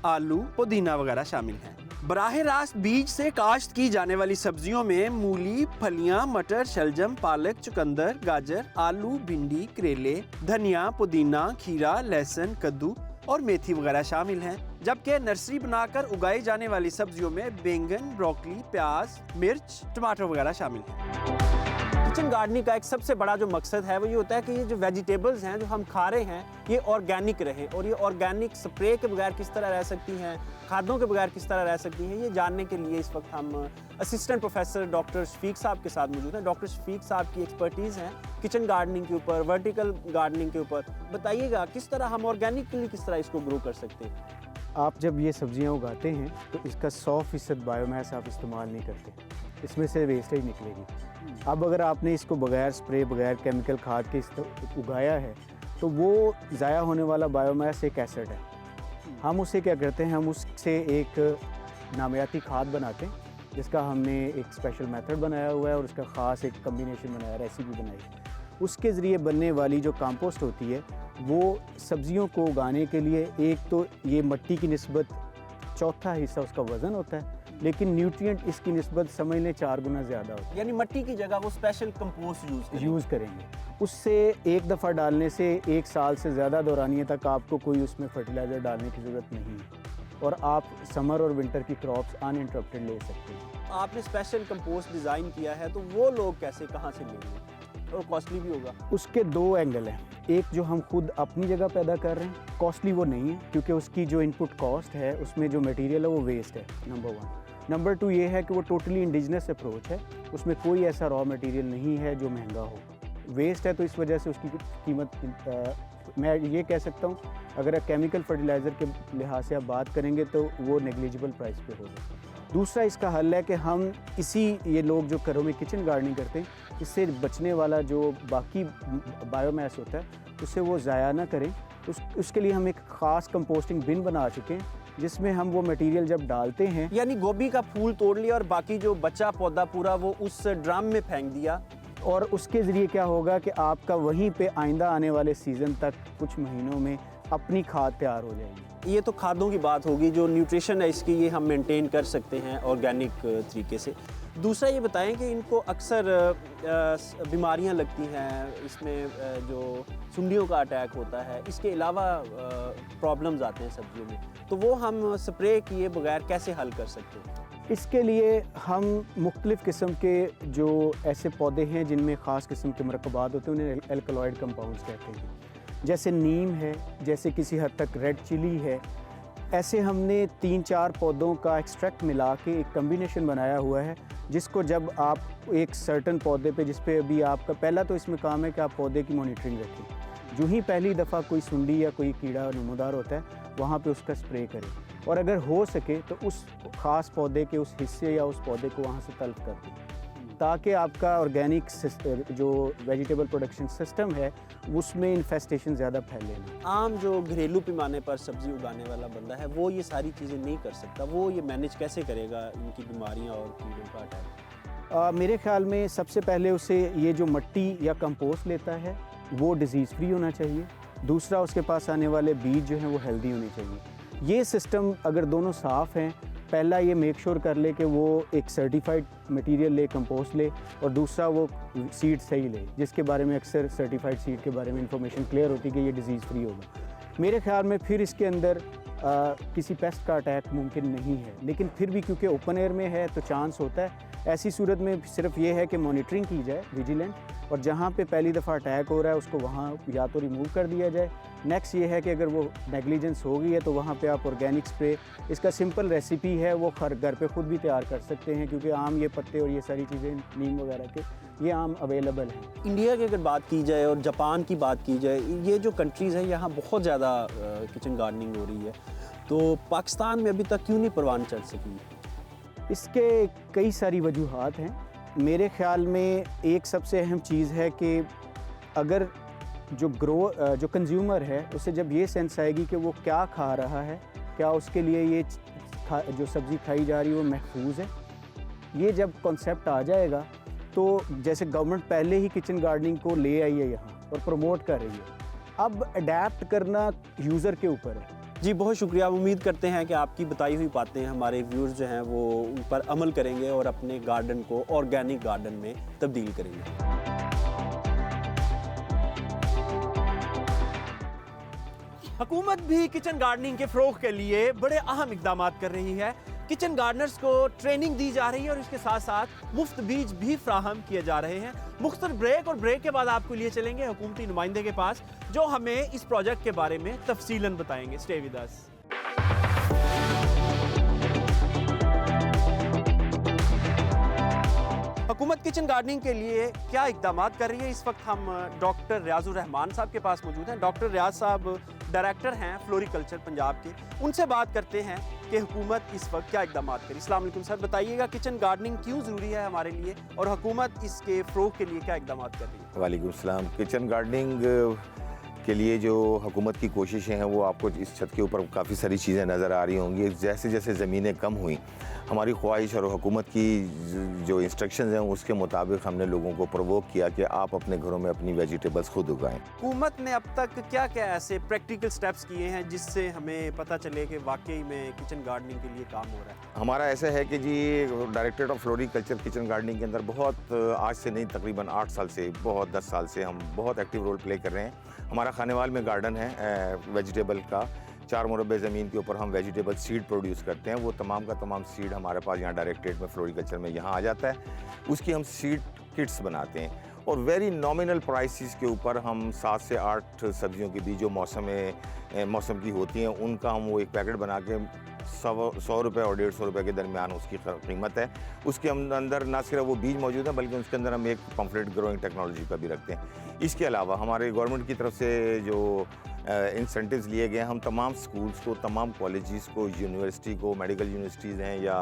आलू, पुदीना वगैरह शामिल हैं। बराह रास्त बीज से काश्त की जाने वाली सब्जियों में मूली, फलियां, मटर, शलजम, पालक, चुकंदर, गाजर, आलू, भिंडी, करेले, धनिया, पुदीना, खीरा, लहसुन, कद्दू और मेथी वगैरह शामिल हैं। जबकि नर्सरी बनाकर उगाई जाने वाली सब्जियों में बैंगन, ब्रोकली, प्याज, मिर्च, टमाटर वगैरह शामिल हैं। किचन गार्डनिंग का एक सबसे बड़ा जो मकसद है वो ये होता है कि ये जो वेजिटेबल्स हैं जो हम खा रहे हैं ये ऑर्गेनिक रहे, और ये ऑर्गेनिक स्प्रे के बगैर किस तरह रह सकती हैं, खादों के बगैर किस तरह रह सकती हैं, ये जानने के लिए इस वक्त हम असिस्टेंट प्रोफेसर डॉक्टर शफीक साहब के साथ मौजूद हैं। डॉक्टर शफीक साहब की एक्सपर्टीज़ हैं किचन गार्डनिंग के ऊपर, वर्टिकल गार्डनिंग के ऊपर। बताइएगा किस तरह हम ऑर्गेनिकली किस तरह इसको ग्रो कर सकते हैं? आप जब ये सब्जियां उगाते हैं तो इसका 100% बायोमास आप इस्तेमाल नहीं करते, इसमें से वेस्टेज निकलेगी। अब अगर आपने इसको बगैर स्प्रे, बगैर केमिकल खाद के उगाया है तो वो ज़ाया होने वाला बायोमास एक एसिड है। हम उसे क्या करते हैं, हम उससे एक नामियाती खाद बनाते हैं जिसका हमने एक स्पेशल मेथड बनाया हुआ है और उसका ख़ास एक कम्बिनेशन बनाया, रेसिपी बनाई। उसके ज़रिए बनने वाली जो कंपोस्ट होती है वो सब्जियों को उगाने के लिए, एक तो ये मिट्टी की निस्बत चौथा हिस्सा उसका वज़न होता है, लेकिन न्यूट्रिएंट इसकी निस्बत समझ लें 4 गुना ज़्यादा होता है। यानी मिट्टी की जगह वो स्पेशल कंपोस्ट यूज़ करेंगे। उससे एक दफ़ा डालने से 1 साल से ज़्यादा दौरानिए तक आपको कोई उसमें फर्टिलाइज़र डालने की ज़रूरत नहीं है और आप समर और विंटर की क्रॉप्स अनइंटरप्टेड ले सकते हैं। आपने स्पेशल कंपोस्ट डिज़ाइन किया है तो वो लोग कैसे, कहाँ से लेंगे, और कॉस्टली भी होगा? उसके 2 एंगल हैं। एक जो हम खुद अपनी जगह पैदा कर रहे हैं, कॉस्टली वो नहीं है क्योंकि उसकी जो इनपुट कॉस्ट है उसमें जो मटेरियल है वो वेस्ट है, नंबर 1। नंबर 2 ये है कि वो टोटली इंडिजिनस अप्रोच है, उसमें कोई ऐसा रॉ मटेरियल नहीं है जो महंगा हो। वेस्ट है तो इस वजह से उसकी कीमत मैं ये कह सकता हूँ अगर केमिकल फर्टिलाइज़र के लिहाज से आप बात करेंगे तो वो नेग्लिजिबल प्राइस पे होगा। दूसरा इसका हल है कि हम ये लोग जो घरों में किचन गार्डनिंग करते हैं, इससे बचने वाला जो बाकी बायोमास होता है उसे वो ज़ाया ना करें। उसके लिए हम एक ख़ास कंपोस्टिंग बिन बना चुके हैं जिसमें हम वो मटेरियल जब डालते हैं, यानी गोभी का फूल तोड़ लिया और बाकी जो बचा पौधा पूरा वो उस ड्रम में फेंक दिया, और उसके ज़रिए क्या होगा कि आपका वहीं पे आइंदा आने वाले सीज़न तक कुछ महीनों में अपनी खाद तैयार हो जाएगी। ये तो खादों की बात होगी, जो न्यूट्रिशन है इसकी ये हम मेंटेन कर सकते हैं ऑर्गेनिक तरीके से। दूसरा ये बताएं कि इनको अक्सर बीमारियां लगती हैं, इसमें जो सुंडियों का अटैक होता है, इसके अलावा प्रॉब्लम्स आते हैं सब्जियों में, तो वो हम स्प्रे किए बगैर कैसे हल कर सकते हैं? इसके लिए हम मुख्तलिफ़ किस्म के जो ऐसे पौधे हैं जिनमें ख़ास किस्म के मरकबात होते हैं उन्हें एल्कलॉइड कंपाउंड्स कहते हैं, जैसे नीम है, जैसे किसी हद तक रेड चिली है। ऐसे हमने 3-4 पौधों का एक्सट्रैक्ट मिला के एक कम्बिनेशन बनाया हुआ है जिसको जब आप एक सर्टन पौधे पे, जिस पे अभी आपका पहला तो इसमें काम है कि आप पौधे की मॉनिटरिंग रखें। जो ही पहली दफ़ा कोई सुंडी या कोई कीड़ा नमूदार होता है वहाँ पे उसका स्प्रे करें, और अगर हो सके तो उस ख़ास पौधे के उस हिस्से या उस पौधे को वहाँ से तल्फ कर दें ताकि आपका ऑर्गेनिक जो वेजिटेबल प्रोडक्शन सिस्टम है उसमें इन्फेस्टेशन ज़्यादा फैले ना। आम जो घरेलू पैमाने पर सब्ज़ी उगाने वाला बंदा है वो ये सारी चीज़ें नहीं कर सकता, वो ये मैनेज कैसे करेगा इनकी बीमारियां और कीड़ों का अटैक? मेरे ख्याल में सबसे पहले उसे ये जो मिट्टी या कंपोस्ट लेता है वो डिज़ीज़ फ्री होना चाहिए। दूसरा उसके पास आने वाले बीज जो हैं वो हेल्दी होने चाहिए। ये सिस्टम अगर दोनों साफ़ हैं, पहला ये मेक श्योर कर ले कि वो एक सर्टिफाइड मटेरियल ले, कंपोस्ट ले, और दूसरा वो सीड सही ले जिसके बारे में अक्सर सर्टिफाइड सीड के बारे में इंफॉर्मेशन क्लियर होती है कि ये डिज़ीज़ फ्री होगा। मेरे ख्याल में फिर इसके अंदर किसी पेस्ट का अटैक मुमकिन नहीं है, लेकिन फिर भी क्योंकि ओपन एयर में है तो चांस होता है। ऐसी सूरत में सिर्फ ये है कि मॉनिटरिंग की जाए विजिलेंट, और जहाँ पे पहली दफ़ा अटैक हो रहा है उसको वहाँ या तो रिमूव कर दिया जाए। नेक्स्ट ये है कि अगर वो नेग्लिजेंस हो गई है तो वहाँ पे आप ऑर्गेनिक स्प्रे, इसका सिंपल रेसिपी है वो घर पे खुद भी तैयार कर सकते हैं क्योंकि आम ये पत्ते और ये सारी चीज़ें नीम वगैरह के ये आम अवेलेबल हैं। इंडिया की अगर बात की जाए और जापान की बात की जाए, ये जो कंट्रीज़ हैं यहाँ बहुत ज़्यादा किचन गार्डनिंग हो रही है, तो पाकिस्तान में अभी तक क्यों नहीं परवान चढ़ सकी? इसके कई सारी वजूहात हैं। मेरे ख्याल में एक सबसे अहम चीज़ है कि अगर जो कंज्यूमर है उसे जब ये सेंस आएगी कि वो क्या खा रहा है, क्या उसके लिए ये जो सब्ज़ी खाई जा रही है वो महफूज है, ये जब कॉन्सेप्ट आ जाएगा तो जैसे गवर्नमेंट पहले ही किचन गार्डनिंग को ले आई है यहाँ और प्रमोट कर रही है, अब अडेप्ट करना यूज़र के ऊपर है। जी बहुत शुक्रिया। उम्मीद करते हैं कि आपकी बताई हुई बातें हमारे व्यूअर्स जो हैं वो उन पर अमल करेंगे और अपने गार्डन को ऑर्गेनिक गार्डन में तब्दील करेंगे। हुकूमत भी किचन गार्डनिंग के फ़रोग़ के लिए बड़े अहम इक़दाम कर रही है। किचन गार्डनर्स को ट्रेनिंग दी जा रही है और इसके साथ साथ मुफ्त बीज भी फ्राहम किए जा रहे हैं। मुख्तलिफ ब्रेक और ब्रेक के बाद आपको लिए चलेंगे हुकूमती नुमाइंदे के पास जो हमें इस प्रोजेक्ट के बारे में तफसीलन बताएंगे। स्टे विद अस। हुकूमत किचन गार्डनिंग के लिए क्या इकदाम कर रही है? इस वक्त हम डॉक्टर रियाजुर रहमान साहब के पास मौजूद हैं। डॉक्टर रियाज साहब डायरेक्टर हैं फ्लोरिकल्चर पंजाब के। उनसे बात करते हैं कि हुकूमत इस वक्त क्या इकदाम करी। अस्सलाम वालेकुम सर, बताइएगा किचन गार्डनिंग क्यों ज़रूरी है हमारे लिए और हुकूमत इसके फ़रोग़ के लिए क्या इकदाम कर रही है? वालेकुम सलाम। किचन गार्डनिंग के लिए जो हुकूमत की कोशिशें हैं वो आपको इस छत के ऊपर काफ़ी सारी चीज़ें नज़र आ रही होंगी। जैसे जैसे ज़मीनें कम हुई, हमारी ख्वाहिश और हुकूमत की जो इंस्ट्रक्शंस हैं उसके मुताबिक हमने लोगों को प्रवोक किया कि आप अपने घरों में अपनी वेजिटेबल्स खुद उगाएं। हुकूमत ने अब तक क्या क्या ऐसे प्रैक्टिकल स्टेप्स किए हैं जिससे हमें पता चले कि वाकई में किचन गार्डनिंग के लिए काम हो रहा है? हमारा ऐसा है कि जी directorate of floriculture kitchen gardening के अंदर बहुत आज से नहीं तकरीबन 8 साल से, बहुत 10 साल से हम बहुत एक्टिव रोल प्ले कर रहे हैं। हमारा खानेवाल में गार्डन है वेजिटेबल का। 4 मुरब्बे ज़मीन के ऊपर हम वेजिटेबल सीड प्रोड्यूस करते हैं। वो तमाम का तमाम सीड हमारे पास यहाँ डायरेक्टरेट में फ्लोरिकल्चर में यहाँ आ जाता है। उसकी हम सीड किट्स बनाते हैं और वेरी नॉमिनल प्राइसेस के ऊपर हम 7 से 8 सब्जियों के बीज जो मौसम की होती हैं उनका हम वो एक पैकेट बना के 100 रुपये और 150 रुपये के दरमियान उसकी कीमत है। उसके अंदर ना सिर्फ वो बीज मौजूद है बल्कि उसके अंदर हम एक पम्फलेट ग्रोइंग टेक्नोलॉजी का भी रखते हैं। इसके अलावा हमारे गवर्नमेंट की तरफ से जो इंसेंटिव्स लिए गए हैं, हम तमाम स्कूल्स को, तमाम कॉलेजेस को, यूनिवर्सिटी को, मेडिकल यूनिवर्सिटीज़ हैं या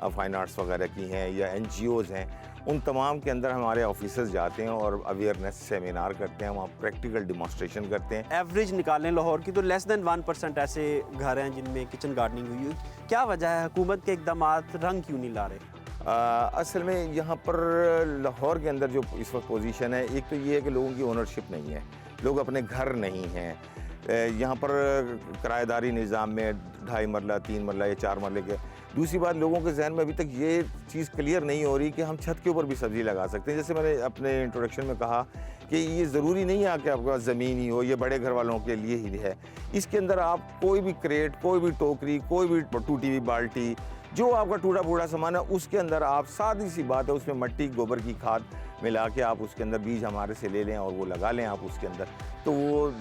फ़ाइन आर्ट्स वगैरह की हैं या NGOs हैं, उन तमाम के अंदर हमारे ऑफिसर्स जाते हैं और अवेयरनेस सेमिनार करते हैं, वहाँ प्रैक्टिकल डिमॉन्स्ट्रेशन करते हैं। एवरेज निकालें लाहौर की तो लेस देन 1% ऐसे घर हैं जिनमें किचन गार्डनिंग हुई है। क्या वजह है? हुकूमत के इकदाम रंग क्यों नहीं ला रहे? असल में यहाँ पर लाहौर के अंदर जो इस वक्त पोजीशन है, एक तो ये है कि लोगों की ओनरशिप नहीं है, लोग अपने घर नहीं हैं। यहाँ पर किराएदारी निज़ाम में 2.5 मरला 3 मरला या 4 मरले के। दूसरी बात, लोगों के जहन में अभी तक ये चीज़ क्लियर नहीं हो रही कि हम छत के ऊपर भी सब्ज़ी लगा सकते हैं। जैसे मैंने अपने इंट्रोडक्शन में कहा कि ये ज़रूरी नहीं है कि आपके पास ज़मीन ही हो, ये बड़े घर वालों के लिए ही है। इसके अंदर आप कोई भी क्रेट, कोई भी टोकरी, कोई भी टूटी हुई बाल्टी, जो आपका टूटा फूटा सामान है उसके अंदर आप, सादी सी बात है, उसमें मट्टी गोबर की खाद मिला के आप उसके अंदर बीज हमारे से ले लें और वो लगा लें आप उसके अंदर, तो वो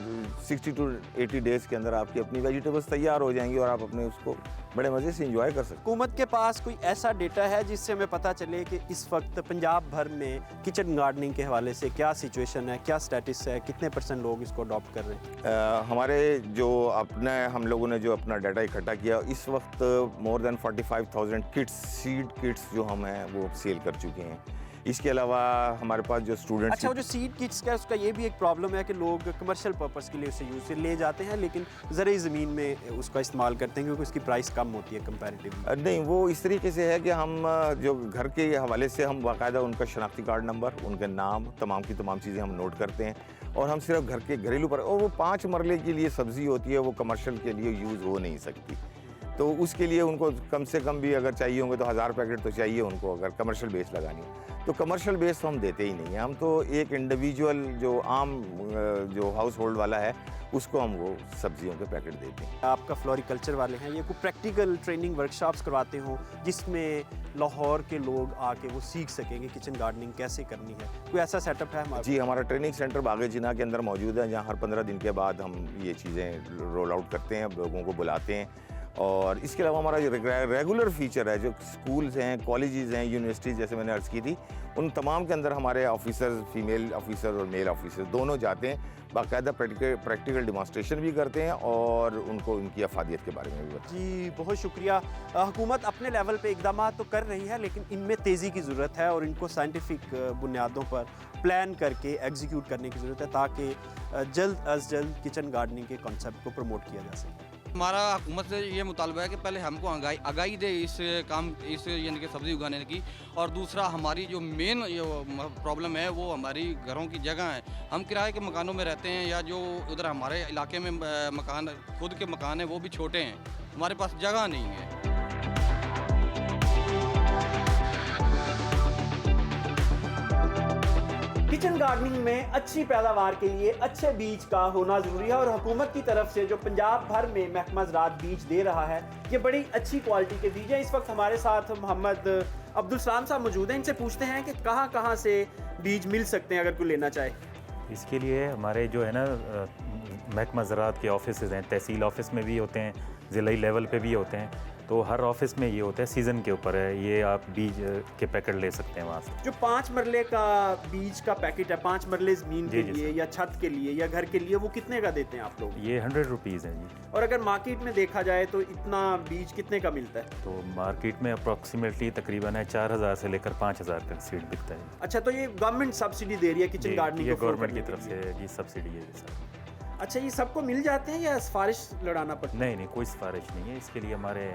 60 to 80 डेज़ के अंदर आपकी अपनी वेजिटेबल्स तैयार हो जाएंगी और आप अपने उसको बड़े मज़े से इंजॉय कर सकते हैं। हुकूमत के पास कोई ऐसा डेटा है जिससे हमें पता चले कि इस वक्त पंजाब भर में किचन गार्डनिंग के हवाले से क्या सिचुएशन है, क्या स्टेटस है, कितने % लोग इसको अडॉप्ट कर रहे हैं? हमारे जो हम लोगों ने जो अपना डाटा इकट्ठा किया, इस वक्त more than 45,000 kits, seed kits जो हम हैं वो सेल कर चुके हैं। इसके अलावा हमारे पास जो स्टूडेंट्स, अच्छा, वो जो सीड किट्स का उसका ये भी एक प्रॉब्लम है कि लोग कमर्शियल पर्पस के लिए उसे यूज़ से ले जाते हैं लेकिन ज़रूरी ज़मीन में उसका इस्तेमाल करते हैं क्योंकि उसकी प्राइस कम होती है कंपैरेटिवली। नहीं, वो इस तरीके से है कि हम जो घर के हवाले से हम बाकायदा उनका शनाख्ती कार्ड नंबर, उनके नाम, तमाम की तमाम चीज़ें हम नोट करते हैं और हम सिर्फ घर के घरेलू पर, और वो 5 मरले के लिए सब्ज़ी होती है, वो कमर्शियल के लिए यूज़ हो नहीं सकती। तो उसके लिए उनको कम से कम भी अगर चाहिए होंगे तो 1000 पैकेट तो चाहिए उनको, अगर कमर्शियल बेस लगानी हो तो। कमर्शियल बेस तो हम देते ही नहीं हैं, हम तो एक इंडिविजुअल जो आम जो हाउस होल्ड वाला है उसको हम वो सब्जियों के पैकेट देते हैं। आपका फ्लोरिकल्चर वाले हैं, ये कोई प्रैक्टिकल ट्रेनिंग वर्कशॉप्स करवाते हो जिसमें लाहौर के लोग आके वो सीख सकेंगे किचन गार्डनिंग कैसे करनी है? कोई ऐसा सेटअप है हमारा? जी, हमारा ट्रेनिंग सेंटर बाग़ जिना के अंदर मौजूद है, जहाँ हर 15 दिन के बाद हम ये चीज़ें रोल आउट करते हैं, लोगों को बुलाते हैं। और इसके अलावा हमारा रेगुलर फीचर है, जो स्कूल्स हैं, कॉलेजेस हैं, यूनिवर्सिटीज़ जैसे मैंने अर्ज़ की थी, उन तमाम के अंदर हमारे ऑफिसर्स, फीमेल ऑफिसर और मेल ऑफिसर दोनों जाते हैं, बाकायदा प्रैक्टिकल डिमॉन्स्ट्रेशन भी करते हैं और उनको उनकी अफादियत के बारे में भी बताते हैं। जी, बहुत शुक्रिया। हुकूमत अपने लेवल पे इकदाम तो कर रही है लेकिन इनमें तेज़ी की ज़रूरत है और इनको साइंटिफिक बुनियादों पर प्लान करके एग्जीक्यूट करने की ज़रूरत है ताकि जल्द अज जल्द किचन गार्डनिंग के कॉन्सेप्ट को प्रमोट किया जा सके। हमारा हुकूमत से ये मुतालबा है कि पहले हमको आगाही दे इस यानी कि सब्ज़ी उगाने की, और दूसरा हमारी जो मेन प्रॉब्लम है वो हमारी घरों की जगह है। हम किराए के मकानों में रहते हैं या जो उधर हमारे इलाके में मकान, खुद के मकान हैं वो भी छोटे हैं, हमारे पास जगह नहीं है। किचन गार्डनिंग में अच्छी पैदावार के लिए अच्छे बीज का होना ज़रूरी है और हुकूमत की तरफ से जो पंजाब भर में महकमा ज़राअत बीज दे रहा है ये बड़ी अच्छी क्वालिटी के बीज हैं। इस वक्त हमारे साथ मोहम्मद अब्दुल सलाम साहब मौजूद हैं, इनसे पूछते हैं कि कहाँ से बीज मिल सकते हैं अगर कोई लेना चाहे। इसके लिए हमारे जो है ना महकमा ज़राअत के ऑफिस हैं, तहसील ऑफिस में भी होते हैं, ज़िलाई लेवल पे भी होते हैं। तो हर ऑफिस में ये होता है, सीज़न के ऊपर है, ये आप बीज के पैकेट ले सकते हैं वहाँ से। जो 5 मरले का बीज का पैकेट है, 5 मरले ज़मीन के लिए या छत के लिए या घर के लिए, वो कितने का देते हैं आप लोग? ये 100 रुपीज़ है जी। और अगर मार्केट में देखा जाए तो इतना बीज कितने का मिलता है? तो मार्केट में अप्रॉक्सीमेटली तकरीबन है 4000 से लेकर 5000 तक सीड बिकता है। अच्छा, तो ये गवर्नमेंट सब्सिडी दे रही है किचन गार्डनिंग ये को? गवर्नमेंट की तरफ से जी सब्सिडी है सर। अच्छा, ये सबको मिल जाते हैं या सिफारिश लड़ाना पड़ता है? नहीं, कोई सिफारिश नहीं है, इसके लिए हमारे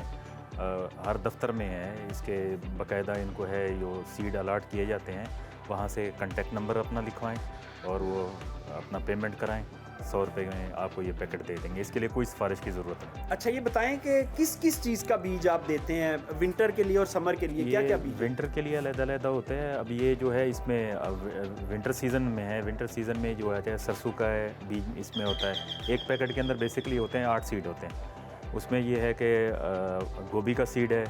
हर दफ्तर में है, इसके बाकायदा इनको है जो सीड अलाट किए जाते हैं, वहाँ से कांटेक्ट नंबर अपना लिखवाएं और वो अपना पेमेंट कराएं। 100 रुपये में आपको ये पैकेट दे देंगे, इसके लिए कोई सिफारिश की ज़रूरत नहीं। अच्छा, ये बताएं कि किस किस चीज़ का बीज आप देते हैं विंटर के लिए और समर के लिए? क्या क्या बीज? विंटर के लिए अलग-अलग होते हैं। अब ये जो है इसमें विंटर सीज़न में है, विंटर सीज़न में जो है सरसों का है बीज इसमें होता है। एक पैकेट के अंदर बेसिकली होते हैं 8 सीड होते हैं। उसमें ये है कि गोभी का सीड है,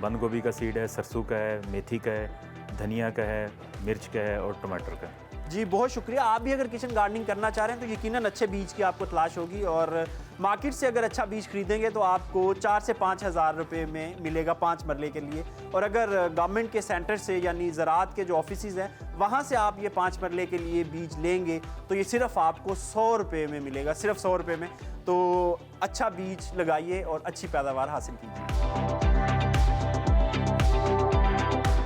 बंद गोभी का सीड है, सरसों का है, मेथी का है, धनिया का है, मिर्च का है और टमाटर का है। जी, बहुत शुक्रिया। आप भी अगर किचन गार्डनिंग करना चाह रहे हैं तो यकीनन अच्छे बीज की आपको तलाश होगी, और मार्केट से अगर अच्छा बीज खरीदेंगे तो आपको 4 से 5 हज़ार रुपये में मिलेगा 5 मरले के लिए। और अगर गवर्नमेंट के सेंटर से यानी ज़राअत के जो ऑफिसेज़ हैं वहाँ से आप ये 5 मरले के लिए बीज लेंगे तो ये सिर्फ आपको 100 रुपये में मिलेगा, सिर्फ 100 रुपये में। तो अच्छा बीज लगाइए और अच्छी पैदावार हासिल कीजिए।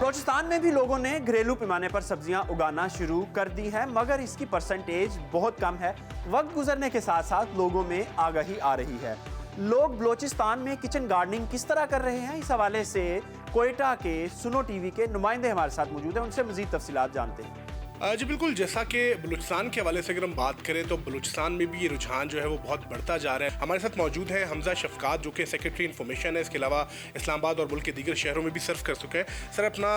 बलूचिस्तान में भी लोगों ने घरेलू पैमाने पर सब्जियां उगाना शुरू कर दी है, मगर इसकी परसेंटेज बहुत कम है। वक्त गुजरने के साथ साथ लोगों में आगाही आ रही है। लोग बलूचिस्तान में किचन गार्डनिंग किस तरह कर रहे हैं, इस हवाले से कोयटा के सुनो टीवी के नुमाइंदे हमारे साथ मौजूद हैं, उनसे मज़ीद तफसीलात जानते हैं। जी बिल्कुल, जैसा कि बलूचिस्तान के हवाले से अगर हम बात करें तो बलूचिस्तान में भी ये रुझान जो है वो बहुत बढ़ता जा रहा है। हमारे साथ मौजूद है हमजा शफकात जो कि सेक्रेटरी इन्फॉर्मेशन है, इसके अलावा इस्लामाबाद और मुल्क के दीगर शहरों में भी सर्व कर चुके हैं। सर, अपना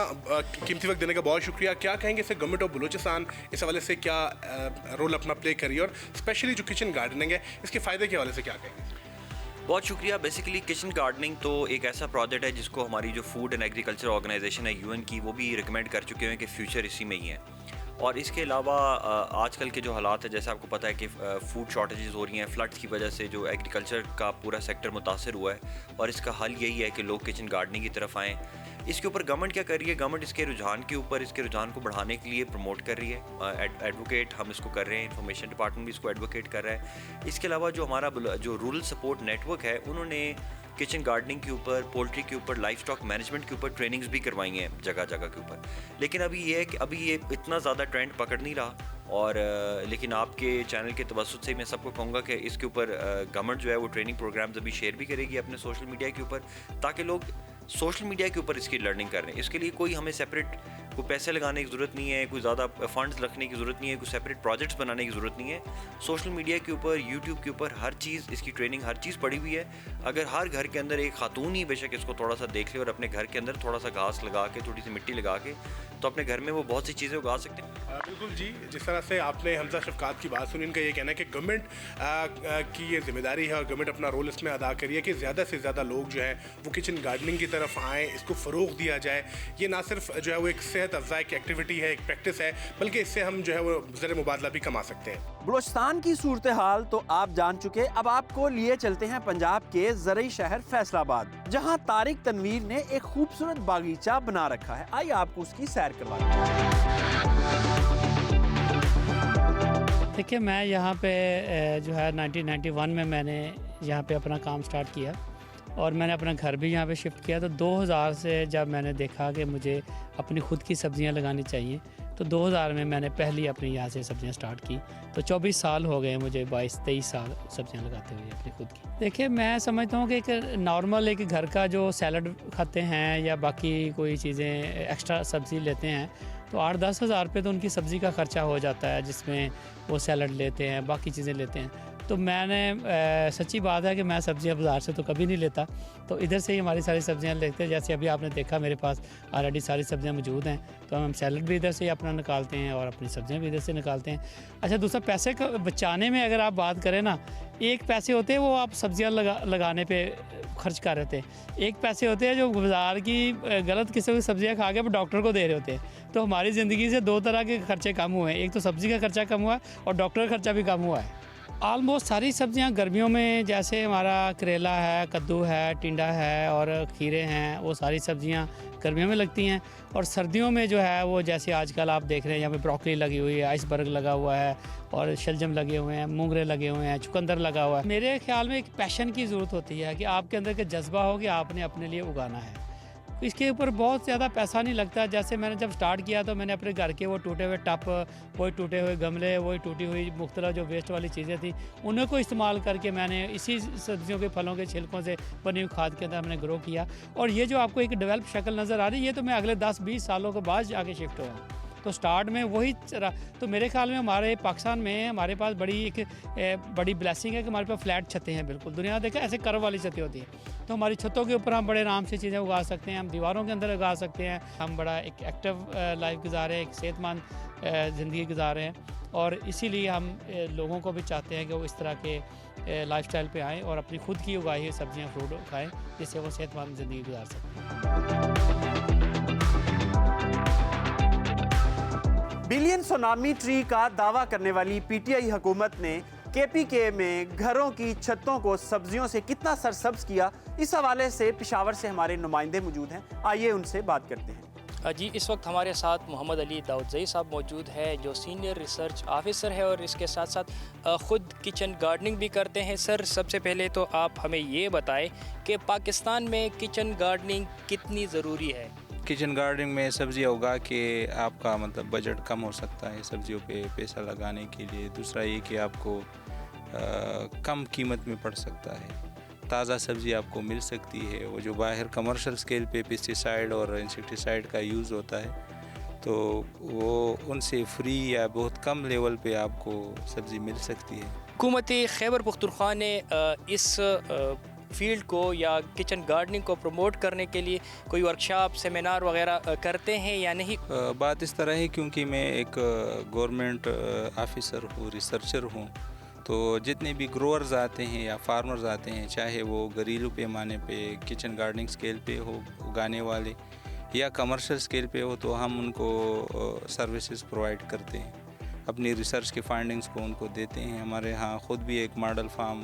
कीमती वक्त देने का बहुत शुक्रिया। क्या कहेंगे सर, गवर्नमेंट ऑफ बलूचिस्तान इस हवाले से क्या रोल अपना प्ले करी, और स्पेशली जो किचन गार्डनिंग है इसके फ़ायदे के हवाले से क्या कहेंगे? बहुत शुक्रिया। बेसिकली किचन गार्डनिंग तो एक ऐसा प्रोजेक्ट है जिसको हमारी जो फूड एंड एग्रीकल्चर ऑर्गेनाइजेशन है यूएन की, वो भी रिकमेंड कर चुके हैं कि फ्यूचर इसी में ही है। और इसके अलावा आजकल के जो हालात है, जैसे आपको पता है कि फूड शॉर्टेजेस हो रही हैं, फ्लड्स की वजह से जो एग्रीकल्चर का पूरा सेक्टर मुतासर हुआ है, और इसका हल यही है कि लोग किचन गार्डनिंग की तरफ आएँ। इसके ऊपर गवर्नमेंट क्या कर रही है? गवर्नमेंट इसके रुझान के ऊपर, इसके रुझान को बढ़ाने के लिए प्रमोट कर रही है। एडवोकेट हम इसको कर रहे हैं, इंफॉर्मेशन डिपार्टमेंट भी इसको एडवोकेट कर रहा है। इसके अलावा जो हमारा जो रूरल सपोर्ट नेटवर्क है, उन्होंने किचन गार्डनिंग के ऊपर, पोल्ट्री के ऊपर, लाइफ स्टॉक मैनेजमेंट के ऊपर ट्रेनिंग्स भी करवाई हैं जगह जगह के ऊपर। लेकिन अभी ये है कि अभी ये इतना ज़्यादा ट्रेंड पकड़ नहीं रहा, और लेकिन आपके चैनल के तवज्जुह से मैं सबको कहूँगा कि इसके ऊपर गवर्नमेंट जो है वो ट्रेनिंग प्रोग्राम्स अभी शेयर भी करेगी अपने सोशल मीडिया के ऊपर, ताकि लोग सोशल मीडिया के ऊपर इसकी लर्निंग कर रहे हैं। इसके लिए कोई हमें सेपरेट कोई पैसे लगाने की ज़रूरत नहीं है, कोई ज़्यादा फंड्स रखने की ज़रूरत नहीं है, कोई सेपरेट प्रोजेक्ट्स बनाने की ज़रूरत नहीं है। सोशल मीडिया के ऊपर, यूट्यूब के ऊपर हर चीज़, इसकी ट्रेनिंग हर चीज़ पड़ी हुई है। अगर हर घर के अंदर एक खातून ही बेशक इसको थोड़ा सा देख ले और अपने घर के अंदर थोड़ा सा घास लगा के, थोड़ी सी मिट्टी लगा के, तो अपने घर में वो बहुत सी चीज़ें उगा सकते हैं। बिल्कुल जी, जिस तरह से आपने हमजा शफकात की बात सुनी, इनका ये कहना है कि गवर्नमेंट की ये जिम्मेदारी है और गवर्नमेंट अपना रोल इसमें अदा करिए कि ज़्यादा से ज़्यादा लोग जो है वो किचन गार्डनिंग की तरफ आएँ, इसको फ़रोग़ दिया जाए। ये ना सिर्फ जो है वो एक सेहत अफजाई की एक्टिविटी है, एक प्रैक्टिस है, बल्कि इससे हम जो है वो ज़र मुबादला भी कमा सकते हैं। बलूचिस्तान की सूरत हाल तो आप जान चुके, अब आपको लिए चलते हैं पंजाब के ज़रई शहर फैसलाबाद, जहां तारिक तनवीर ने एक खूबसूरत बागीचा बना रखा है। आइए आपको उसकी सैर करवाते हैं। देखिए, मैं यहाँ पे जो है 1991 में मैंने यहाँ पे अपना काम स्टार्ट किया, और मैंने अपना घर भी यहाँ पे शिफ्ट किया। तो 2000 से जब मैंने देखा कि मुझे अपनी ख़ुद की सब्ज़ियाँ लगानी चाहिए, तो 2000 में मैंने पहली अपनी यहाँ से सब्ज़ियाँ स्टार्ट की। तो 24 साल हो गए मुझे, 22-23 साल सब्ज़ियाँ लगाते हुए अपनी खुद की। देखिए, मैं समझता हूँ कि एक नॉर्मल एक घर का जो सैलड खाते हैं या बाकी कोई चीज़ें एक्स्ट्रा सब्ज़ी लेते हैं, तो 8-10 हज़ार रुपये तो उनकी सब्ज़ी का ख़र्चा हो जाता है, जिसमें वो सैलड लेते हैं, बाकी चीज़ें लेते हैं। तो मैंने सच्ची बात है कि मैं सब्ज़ियाँ बाज़ार से तो कभी नहीं लेता, तो इधर से ही हमारी सारी सब्ज़ियाँ लेते हैं। जैसे अभी आपने देखा मेरे पास ऑलरेडी सारी सब्ज़ियाँ मौजूद हैं, तो हम सैलड भी इधर से ही अपना निकालते हैं और अपनी सब्ज़ियाँ भी इधर से निकालते हैं। अच्छा, दूसरा पैसे को बचाने में अगर आप बात करें ना, एक पैसे होते हैं वो आप सब्ज़ियाँ लगाने पे खर्च कर रहे थे, एक पैसे होते हैं जो बाज़ार की गलत किस्म की सब्ज़ियाँ खा के वो डॉक्टर को दे रहे होते हैं। तो हमारी ज़िंदगी से 2 तरह के खर्चे कम हुए हैं, एक तो सब्ज़ी का खर्चा कम हुआ है और डॉक्टर का खर्चा भी कम हुआ है। ऑलमोस्ट सारी सब्जियां गर्मियों में, जैसे हमारा करेला है, कद्दू है, टिंडा है और खीरे हैं, वो सारी सब्जियां गर्मियों में लगती हैं। और सर्दियों में जो है वो जैसे आजकल आप देख रहे हैं यहाँ पे ब्रोकली लगी हुई है, आइसबर्ग लगा हुआ है और शलजम लगे हुए हैं, मूंगरे लगे हुए हैं, चुकंदर लगा हुआ है। मेरे ख्याल में एक पैशन की ज़रूरत होती है कि आपके अंदर का जज्बा हो कि आपने अपने लिए उगाना है। इसके ऊपर बहुत ज़्यादा पैसा नहीं लगता। जैसे मैंने जब स्टार्ट किया तो मैंने अपने घर के वो टूटे हुए टप, वही टूटे हुए गमले, वही टूटी हुई मुख्तलिफ जो वेस्ट वाली चीज़ें थी, उन्हें को इस्तेमाल करके मैंने इसी सब्जियों के फलों के छिलकों से बनी हुई खाद के अंदर मैंने ग्रो किया। और ये जो आपको एक डेवलप शक्ल नज़र आ रही है, ये तो मैं अगले 10-20 सालों के बाद आगे शिफ्ट हुआ। तो स्टार्ट में वही तो मेरे ख्याल में हमारे पाकिस्तान में हमारे पास बड़ी ब्लेसिंग है कि हमारे पास फ्लैट छतें हैं। बिल्कुल दुनिया देखा ऐसे कर्व वाली छतें होती हैं, तो हमारी छतों के ऊपर हम बड़े आराम से चीज़ें उगा सकते हैं, हम दीवारों के अंदर उगा सकते हैं। हम बड़ा एक एक्टिव लाइफ गुजारे, एक सेहतमंद ज़िंदगी गुजारे हैं। और इसीलिए हम लोगों को भी चाहते हैं कि वो इस तरह के लाइफस्टाइल पे आएँ और अपनी खुद की उगाई हुई सब्जियाँ फ्रूट खाएँ, जिससे वो सेहतमंद ज़िंदगी गुजार सकें। बिलियन सुनामी ट्री का दावा करने वाली पीटीआई हुकूमत ने केपीके में घरों की छतों को सब्जियों से कितना सरसब्ज किया, इस हवाले से पेशावर से हमारे नुमाइंदे मौजूद हैं। आइए उनसे बात करते हैं। जी, इस वक्त हमारे साथ मोहम्मद अली दाऊदज़ई साहब मौजूद है, जो सीनियर रिसर्च ऑफिसर है और इसके साथ साथ ख़ुद किचन गार्डनिंग भी करते हैं। सर, सबसे पहले तो आप हमें ये बताएं कि पाकिस्तान में किचन गार्डनिंग कितनी ज़रूरी है। किचन गार्डनिंग में सब्जियां उगा के आपका मतलब बजट कम हो सकता है सब्जियों पे पैसा लगाने के लिए। दूसरा ये कि आपको कम कीमत में पड़ सकता है, ताज़ा सब्ज़ी आपको मिल सकती है। वो जो बाहर कमर्शियल स्केल पे पेस्टिसाइड और इंसेक्टिसाइड का यूज़ होता है, तो वो उनसे फ्री या बहुत कम लेवल पे आपको सब्ज़ी मिल सकती है। हुकूमत खैबर पख्तूनख्वा ने इस फील्ड को या किचन गार्डनिंग को प्रमोट करने के लिए कोई वर्कशॉप, सेमिनार वगैरह करते हैं या नहीं? बात इस तरह है, क्योंकि मैं एक गवर्नमेंट ऑफिसर हूँ, रिसर्चर हूँ, तो जितने भी ग्रोअर्स आते हैं या फार्मर्स आते हैं, चाहे वो घरेलू पैमाने पे किचन गार्डनिंग स्केल पे हो उगाने वाले या कमर्शियल स्केल पे हो, तो हम उनको सर्विसेज प्रोवाइड करते हैं, अपनी रिसर्च के फाइंडिंग्स को उनको देते हैं। हमारे यहाँ ख़ुद भी एक मॉडल फार्म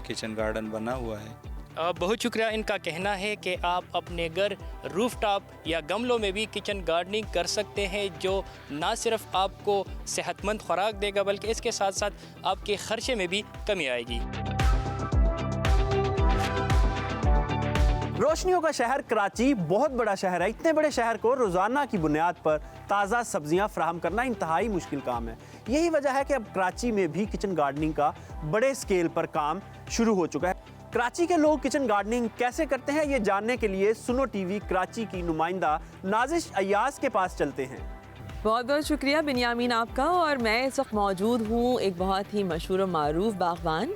किचन गार्डन बना हुआ है। बहुत शुक्रिया। इनका कहना है कि आप अपने घर रूफटॉप या गमलों में भी किचन गार्डनिंग कर सकते हैं, जो ना सिर्फ आपको सेहतमंद खुराक देगा बल्कि इसके साथ साथ आपके खर्चे में भी कमी आएगी। रोशनियों का शहर कराची बहुत बड़ा शहर है। इतने बड़े शहर को रोज़ाना की बुनियाद पर ताज़ा सब्जियां फराहम करना इंतहाई मुश्किल काम है। यही वजह है कि अब कराची में भी किचन गार्डनिंग का बड़े स्केल पर काम शुरू हो चुका है। कराची के लोग किचन गार्डनिंग कैसे करते हैं, ये जानने के लिए सुनो टीवी कराची की नुमाइंदा नाजिश अय्याज के पास चलते हैं। बहुत बहुत शुक्रिया बिन्यामीन आपका। और मैं इस वक्त मौजूद हूँ एक बहुत ही मशहूर और मारूफ बागवान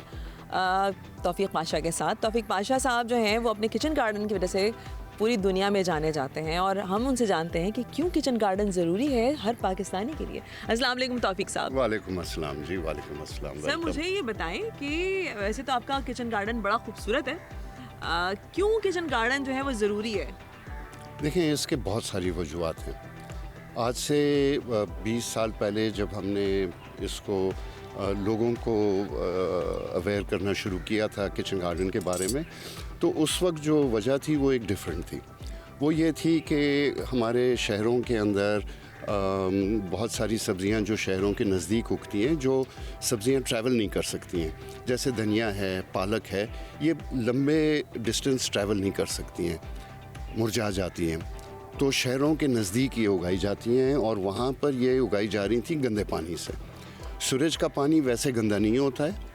तौफीक पाशा के साथ। तौफीक पाशा साहब जो हैं वो अपने किचन गार्डन की वजह से पूरी दुनिया में जाने जाते हैं, और हम उनसे जानते हैं कि क्यों किचन गार्डन ज़रूरी है हर पाकिस्तानी के लिए। अस्सलाम वालेकुम तौफीक साहब। वालेकुम अस्सलाम जी। वालेकुम अस्सलाम। सर, मुझे ये बताएं कि वैसे तो आपका किचन गार्डन बड़ा खूबसूरत है, क्यों किचन गार्डन जो है वो ज़रूरी है? देखिए, इसके बहुत सारी वजूहत हैं। आज से 20 साल पहले जब हमने इसको लोगों को अवेयर करना शुरू किया था किचन गार्डन के बारे में, तो उस वक्त जो वजह थी वो एक डिफरेंट थी। वो ये थी कि हमारे शहरों के अंदर बहुत सारी सब्ज़ियां जो शहरों के नज़दीक उगती हैं, जो सब्ज़ियां ट्रैवल नहीं कर सकती हैं, जैसे धनिया है, पालक है, ये लंबे डिस्टेंस ट्रैवल नहीं कर सकती हैं, मुरझा जाती हैं, तो शहरों के नज़दीक ये उगाई जाती हैं। और वहाँ पर ये उगाई जा रही थी गंदे पानी से। सूरज का पानी वैसे गंदा नहीं होता है,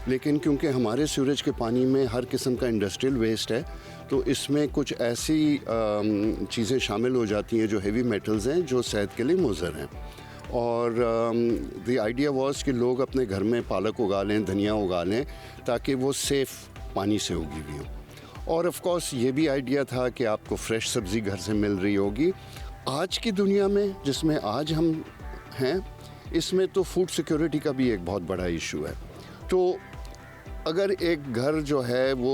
लेकिन क्योंकि हमारे सूरज के पानी में हर किस्म का इंडस्ट्रियल वेस्ट है, तो इसमें कुछ ऐसी चीज़ें शामिल हो जाती हैं जो हेवी मेटल्स हैं, जो सेहत के लिए मुज़र हैं। और द आइडिया वाज कि लोग अपने घर में पालक उगा लें, धनिया उगा लें, ताकि वो सेफ़ पानी से उगी हुई हो। और ऑफ कोर्स ये भी आइडिया था कि आपको फ्रेश सब्ज़ी घर से मिल रही होगी। आज की दुनिया में जिसमें आज हम हैं, इसमें तो फूड सिक्योरिटी का भी एक बहुत बड़ा इशू है। तो अगर एक घर जो है वो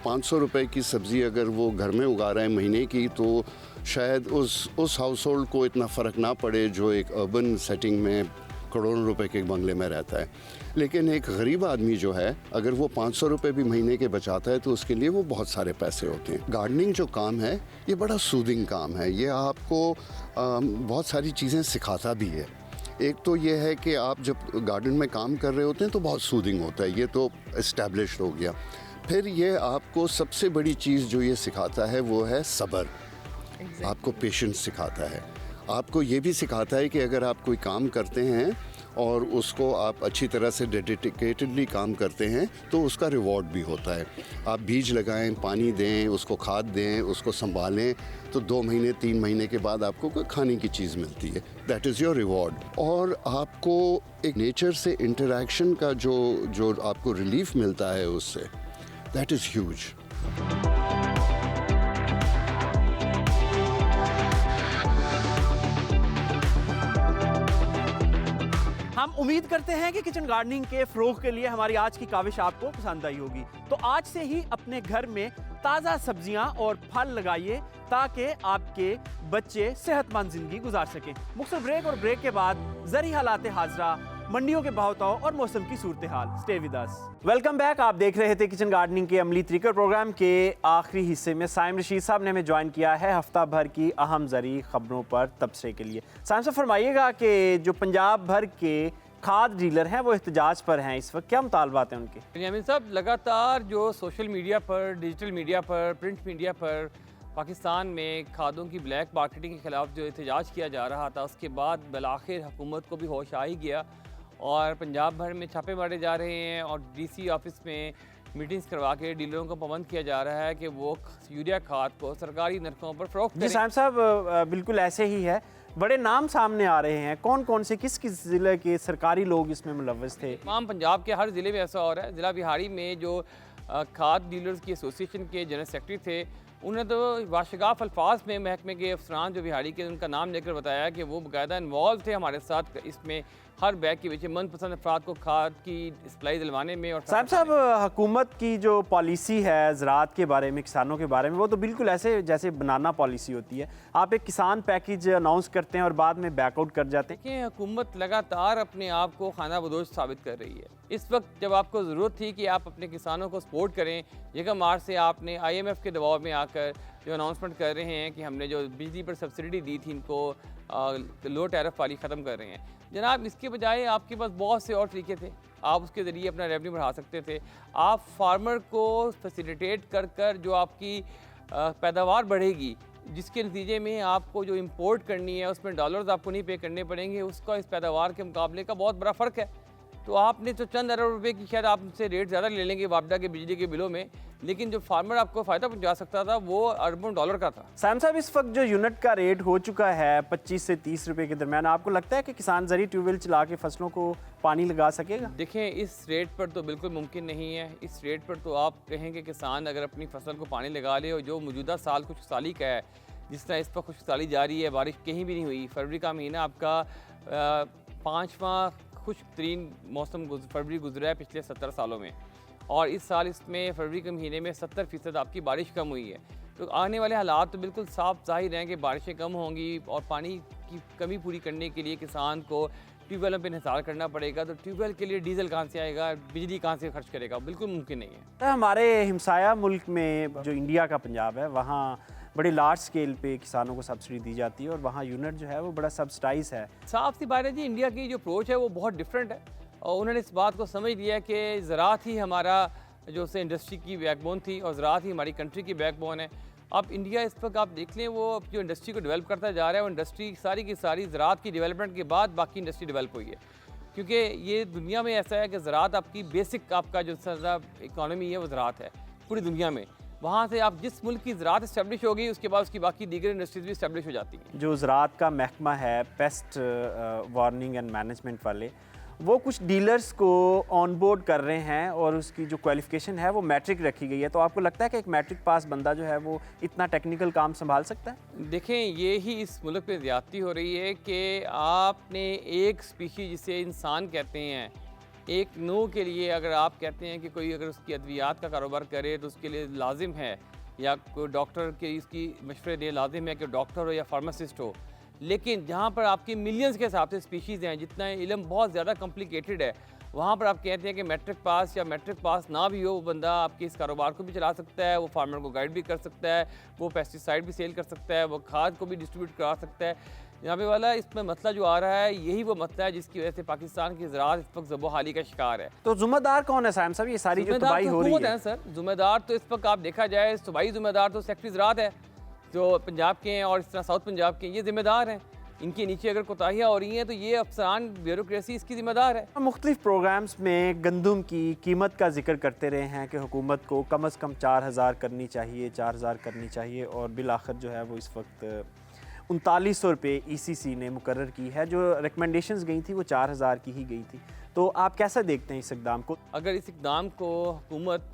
500 रुपए की सब्ज़ी अगर वो घर में उगा रहा है महीने की, तो शायद उस हाउस होल्ड को इतना फ़र्क ना पड़े जो एक अर्बन सेटिंग में करोड़ों रुपए के बंगले में रहता है, लेकिन एक गरीब आदमी जो है अगर वो 500 रुपये भी महीने के बचाता है तो उसके लिए वो बहुत सारे पैसे होते हैं। गार्डनिंग जो काम है ये बड़ा सूदिंग काम है, ये आपको बहुत सारी चीज़ें सिखाता भी है। एक तो ये है कि आप जब गार्डन में काम कर रहे होते हैं तो बहुत सूदिंग होता है, ये तो इस्टेब्लिश्ड हो गया। फिर ये आपको सबसे बड़ी चीज़ जो ये सिखाता है वो है सब्र, आपको पेशेंस सिखाता है। आपको ये भी सिखाता है कि अगर आप कोई काम करते हैं और उसको आप अच्छी तरह से डेडिकेटेडली काम करते हैं तो उसका रिवॉर्ड भी होता है। आप बीज लगाएं, पानी दें, उसको खाद दें, उसको संभालें, तो 2 महीने 3 महीने के बाद आपको कोई खाने की चीज़ मिलती है, दैट इज़ योर रिवॉर्ड। और आपको एक नेचर से इंटरेक्शन का जो आपको रिलीफ मिलता है उससे, दैट इज़ ह्यूज। हम उम्मीद करते हैं कि किचन गार्डनिंग के फ़रोग़ के लिए हमारी आज की काविश आपको पसंद आई होगी। तो आज से ही अपने घर में ताज़ा सब्जियां और फल लगाइए ताकि आपके बच्चे सेहतमंद ज़िंदगी गुजार सकें। मुख्तलिफ ब्रेक और ब्रेक के बाद ज़री हालात हाज़रा, मंडियों के भाव और मौसम की सूरत हाल। Stay with us. Welcome back. आप देख रहे थे किचन गार्डनिंग के अमली तरीके प्रोग्राम के आखिरी हिस्से में साइम रशीद साहब ने हमें ज्वाइन किया है हफ्ता भर की अहम ज़री खबरों पर तबसरे के लिए। साइम साहब फरमाइएगा कि जो पंजाब भर के खाद डीलर हैं वो एहतजाज पर हैं इस वक्त, क्या मुतालबात हैं उनके? बेंजामिन साहब, लगातार जो सोशल मीडिया पर, डिजिटल मीडिया पर, प्रिंट मीडिया पर पाकिस्तान में खादों की ब्लैक मार्केटिंग के ख़िलाफ़ जो एहतजाज किया जा रहा था, उसके बाद बिलाखिर हुकूमत को भी होश आ ही गया और पंजाब भर में छापे मारे जा रहे हैं और डीसी ऑफिस में मीटिंग्स करवा के डीलरों को पाबंद किया जा रहा है कि वो यूरिया खाद को सरकारी नरखों पर फ़रोख्त करें। जी साहब साहब, बिल्कुल ऐसे ही है। बड़े नाम सामने आ रहे हैं, कौन कौन से किस किस ज़िले के सरकारी लोग इसमें मुलव्वस थे? तमाम पंजाब के हर ज़िले में ऐसा हो रहा है। ज़िला बिहारी में जो खाद डीलर्स की एसोसिएशन के जनरल सेक्रेटरी थे, उन्होंने तो वाशगाफ अल्फाज में महकमे के अफसरान जो बिहारी के उनका नाम लेकर बताया कि वो बाकायदा इन्वॉल्व थे हमारे साथ इसमें, हर बैग के पीछे मनपसंद अफराद को खाद की सप्लाई दिलवाने में। और साहब हुकूमत की जो पॉलिसी है ज़राअत के बारे में, किसानों के बारे में, वो तो बिल्कुल ऐसे जैसे बनाना पॉलिसी होती है। आप एक किसान पैकेज अनाउंस करते हैं और बाद में बैकआउट कर जाते हैं। देखिए, हुकूमत लगातार अपने आप को खाना बदोश साबित कर रही है। इस वक्त जब आपको ज़रूरत थी कि आप अपने किसानों को सपोर्ट करें, 1 मार्च से आपने IMF के दबाव में आकर जो अनाउंसमेंट कर रहे हैं कि हमने जो बिजली पर सब्सिडी दी थी इनको लो टैरिफ वाली ख़त्म कर रहे हैं। जनाब, इसके बजाय आपके पास बहुत से और तरीके थे, आप उसके ज़रिए अपना रेवेन्यू बढ़ा सकते थे। आप फार्मर को फैसिलिटेट कर कर जो आपकी पैदावार बढ़ेगी, जिसके नतीजे में आपको जो इंपोर्ट करनी है उसमें डॉलर्स आपको नहीं पे करने पड़ेंगे, उसका इस पैदावार के मुकाबले का बहुत बड़ा फ़र्क है। तो आपने तो चंद अरब रुपए की शायद आपसे रेट ज़्यादा ले लेंगे वापडा के बिजली के बिलों में, लेकिन जो फार्मर आपको फ़ायदा पहुंचा सकता था वो अरबों डॉलर का था। साइम साहब, इस वक्त जो यूनिट का रेट हो चुका है 25 से 30 रुपए के दरमियान, आपको लगता है कि किसान ज़री ट्यूबवेल चला के फसलों को पानी लगा सकेगा? देखें, इस रेट पर तो बिल्कुल मुमकिन नहीं है। इस रेट पर तो आप कहेंगे किसान अगर अपनी फसल को पानी लगा ले, और जो मौजूदा साल खुशहाली का है, जिस तरह इस पर खुशहाली जारी है, बारिश कहीं भी नहीं हुई। फरवरी का महीना आपका 5वां खुश तरीन मौसम फरवरी गुजरा है पिछले 70 सालों में, और इस साल इसमें फरवरी के महीने में 70% आपकी बारिश कम हुई है। तो आने वाले हालात तो बिल्कुल साफ जाहिर हैं कि बारिशें कम होंगी और पानी की कमी पूरी करने के लिए किसान को ट्यूबवेलों पर इंतज़ार करना पड़ेगा। तो ट्यूबवेल के लिए डीजल कहाँ से आएगा, बिजली कहाँ से खर्च करेगा? बिल्कुल मुमकिन नहीं है। तो हमारे हमसाया मुल्क में जो इंडिया का पंजाब है, वहाँ बड़े लार्ज स्केल पे किसानों को सब्सिडी दी जाती है और वहाँ यूनिट जो है वो बड़ा सब्सिडाइज है। साफ सी बात है जी, इंडिया की जो अप्रोच है वो बहुत डिफरेंट है और उन्होंने इस बात को समझ लिया कि ज़राअत ही हमारा जो से इंडस्ट्री की बैकबोन थी और ज़राअत ही हमारी कंट्री की बैकबोन है। अब इंडिया इस वक्त आप देख लें, वो जो इंडस्ट्री को डेवलप करता जा रहा है, वो इंडस्ट्री सारी की सारी ज़राअत की डेवलपमेंट के बाद बाकी इंडस्ट्री डेवलप हुई है। क्योंकि ये दुनिया में ऐसा है कि ज़राअत आपकी बेसिक, आपका जो इकॉनमी है वो ज़राअत है पूरी दुनिया में। वहाँ से आप जिस मुल्क की ज़राअत इस्टेब्लिश होगी, उसके बाद उसकी बाकी दीगर इंडस्ट्रीज भी इस्टेब्लिश हो जाती हैं। जो ज़राअत का महकमा है, पेस्ट वार्निंग एंड मैनेजमेंट वाले, वो कुछ डीलर्स को ऑन बोर्ड कर रहे हैं और उसकी जो क्वालिफ़िकेशन है वो मैट्रिक रखी गई है। तो आपको लगता है कि एक मैट्रिक पास बंदा जो है वो इतना टेक्निकल काम संभाल सकता है? देखें, ये ही इस मुल्क पे ज़्यादती हो रही है कि आपने एक स्पीशी जिसे इंसान कहते हैं, एक नो के लिए अगर आप कहते हैं कि कोई अगर उसकी अद्वियात का कारोबार करे तो उसके लिए लाजिम है, या कोई डॉक्टर के इसकी मशवरे दे, लाजिम है कि डॉक्टर हो या फार्मासिस्ट हो। लेकिन जहाँ पर आपकी मिलियंस के हिसाब से स्पीशीज़ हैं, जितना इल्म बहुत ज़्यादा कॉम्प्लिकेटेड है, वहाँ पर आप कहते हैं कि मैट्रिक पास या मैट्रिक पास ना भी हो, वो बंदा आपके इस कारोबार को भी चला सकता है, वो फार्मर को गाइड भी कर सकता है, वो पेस्टिसाइड भी सेल कर सकता है, वो खाद को भी डिस्ट्रीब्यूट करा सकता है। यहाँ पे वाला इसमें मसला जो आ रहा है, यही वो मसला है जिसकी वजह से पाकिस्तान की ज़राअत इस वक्त ज़बोहाली का शिकार है। तो ज़िम्मेदार कौन है साइम साहब, ये सारी जो तबाही हो रही है? सर ज़िम्मेदार तो इस वक्त आप देखा जाए, सूबाई ज़िम्मेदार तो सेक्रेटरी ज़राअत है जो पंजाब के हैं और इस तरह साउथ पंजाब के, ये ज़िम्मेदार हैं। इनके नीचे अगर कोताहियाँ हो रही हैं तो ये अफसरान ब्यूरोक्रेसी इसकी ज़िम्मेदार है। मुख्तलिफ प्रोग्राम्स में गंदम की कीमत का जिक्र करते रहे हैं कि हुकूमत को कम अज़ कम 4000 करनी चाहिए, 4000 करनी चाहिए, और बिल आखिर जो है वो इस वक्त 3900 रुपये ECC ने मुकर्रर की है। जो रिकमेंडेशंस गई थी वो 4000 की ही गई थी। तो आप कैसा देखते हैं इस इक़दाम को? अगर इस इक़दाम को हुकूमत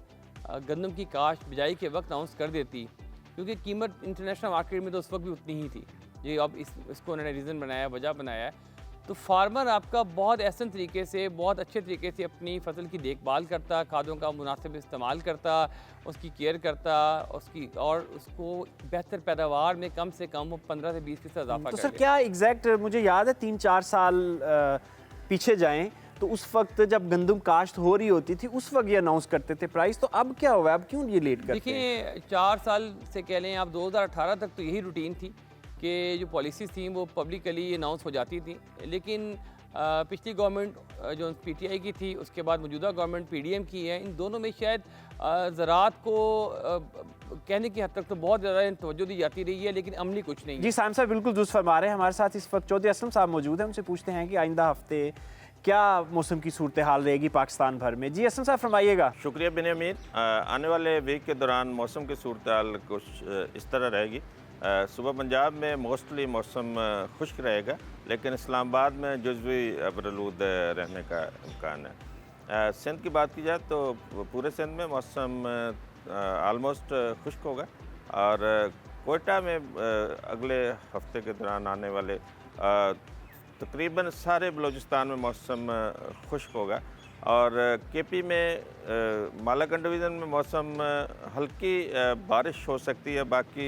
गंदम की काश्त बिजाई के वक्त अनाउंस कर देती, क्योंकि कीमत इंटरनेशनल मार्केट में तो उस वक्त भी उतनी ही थी, ये अब इसको उन्होंने रीज़न बनाया, वजह बनाया है, तो फार्मर आपका बहुत एहसन तरीके से, बहुत अच्छे तरीके से अपनी फसल की देखभाल करता, खादों का मुनासिब इस्तेमाल करता, उसकी केयर करता, उसकी और उसको बेहतर पैदावार में कम से कम 15 से 20% इजाफा तो कर सर क्या एग्जैक्ट, मुझे याद है 3-4 साल पीछे जाएं तो उस वक्त जब गंदम काश्त हो रही होती थी उस वक्त ये अनाउंस करते थे प्राइस, तो अब क्या हुआ, अब क्यों ये लेट करते हैं? देखिए 4 साल से कह लें आप, 2018 तक तो यही रूटीन थी कि जो पॉलिसीज़ थी वो पब्लिकली अनाउंस हो जाती थी, लेकिन पिछली गवर्नमेंट जो PTI की थी, उसके बाद मौजूदा गवर्नमेंट PDM की है, इन दोनों में शायद ज़राअत को कहने की हद तक तो बहुत ज़्यादा तवज्जो दी जाती रही है, लेकिन अमली कुछ नहीं है। जी साइम साहब बिल्कुल दुरुस्त फरमा रहे हैं। हमारे साथ इस वक्त चौधरी असलम साहब मौजूद हैं, उनसे पूछते हैं कि आइंदा हफ्ते क्या मौसम की सूरत हाल रहेगी पाकिस्तान भर में। जी असलम साहब फरमाइएगा। शुक्रिया बिनियामीन। आने वाले वीक के दौरान मौसम की सूरत हाल कुछ इस तरह रहेगी। सुबह पंजाब में मोस्टली मौसम खुश्क रहेगा, लेकिन इस्लामाबाद में जुज़वी अबरलूद रहने का इम्कान है। सिंध की बात की जाए तो पूरे सिंध में मौसम आलमोस्ट खुश्क होगा, और कोयटा में अगले हफ्ते के दौरान आने वाले तकरीबन सारे बलूचिस्तान में मौसम खुश्क होगा, और KP में मालाकंड डिवीज़न में मौसम हल्की बारिश हो सकती है, बाकी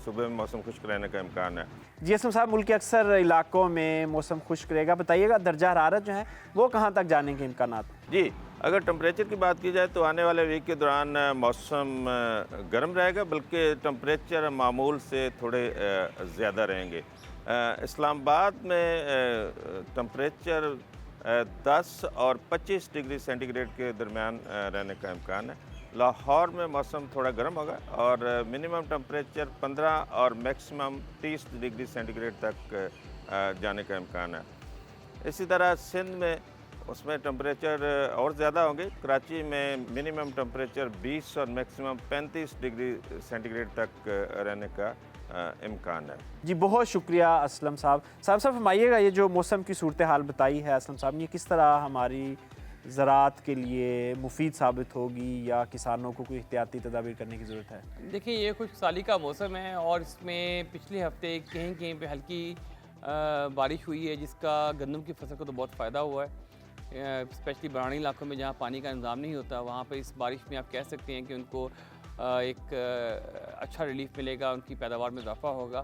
सुबह में मौसम खुश्क रहने का इम्कान है। जी असलम साहब, मुल्क के अक्सर इलाकों में मौसम खुश्क रहेगा, बताइएगा दर्जा हरारत जो है वो कहाँ तक जाने के इम्कान? जी, अगर टेम्परेचर की बात की जाए तो आने वाले वीक के दौरान मौसम गर्म रहेगा, बल्कि टेम्परेचर मामूल से थोड़े ज़्यादा रहेंगे। इस्लामाबाद में टेम्परेचर 10 और 25 डिग्री सेंटीग्रेड के दरमियान रहने का इम्कान है। लाहौर में मौसम थोड़ा गर्म होगा और मिनिमम टेम्परेचर 15 और मैक्सिमम 30 डिग्री सेंटीग्रेड तक जाने का इम्कान है। इसी तरह सिंध में उसमें टेम्परेचर और ज़्यादा होंगे। कराची में मिनिमम टेम्परेचर 20 और मैक्सिमम 35 डिग्री सेंटीग्रेड तक रहने का इम्कान है। जी बहुत शुक्रिया असलम साहब। साहब फरमाइएगा, ये जो मौसम की सूरत हाल बताई है असलम साहब ने, ये किस तरह हमारी ज़राअत के लिए मुफीद साबित होगी, या किसानों को कोई एहतियाती तदाबीर करने की ज़रूरत है? देखिए ये कुछ साली का मौसम है, और इसमें पिछले हफ्ते कहीं कहीं पे हल्की बारिश हुई है, जिसका गंदम की फसल को तो बहुत फ़ायदा हुआ है। स्पेशली बरानी इलाकों में जहाँ पानी का इंतज़ाम नहीं होता, वहाँ पर इस बारिश में आप कह सकते हैं कि उनको एक अच्छा रिलीफ मिलेगा, उनकी पैदावार में इजाफा होगा।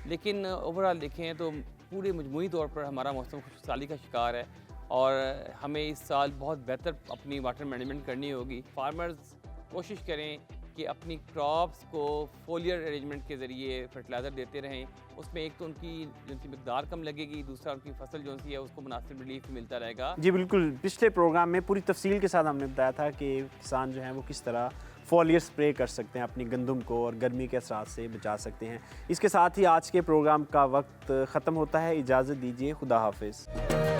लेकिन ओवरऑल देखें तो पूरे मजमूई तौर पर हमारा मौसम खुशहाली का शिकार है, और हमें इस साल बहुत बेहतर अपनी वाटर मैनेजमेंट करनी होगी। फार्मर्स कोशिश करें कि अपनी क्रॉप्स को फोलियर अरेंजमेंट के ज़रिए फर्टिलाइज़र देते रहें। उसमें एक तो उनकी जिनकी मिकदार कम लगेगी, दूसरा उनकी फसल जो सी है उसको मुनासिब रिलीफ मिलता रहेगा। जी बिल्कुल, पिछले प्रोग्राम में पूरी तफसील के साथ हमने बताया था कि किसान जो हैं वो किस तरह फॉलियर स्प्रे कर सकते हैं अपनी गंदम को, और गर्मी के असरात से बचा सकते हैं। इसके साथ ही आज के प्रोग्राम का वक्त ख़त्म होता है। इजाज़त दीजिए, खुदा हाफिज़।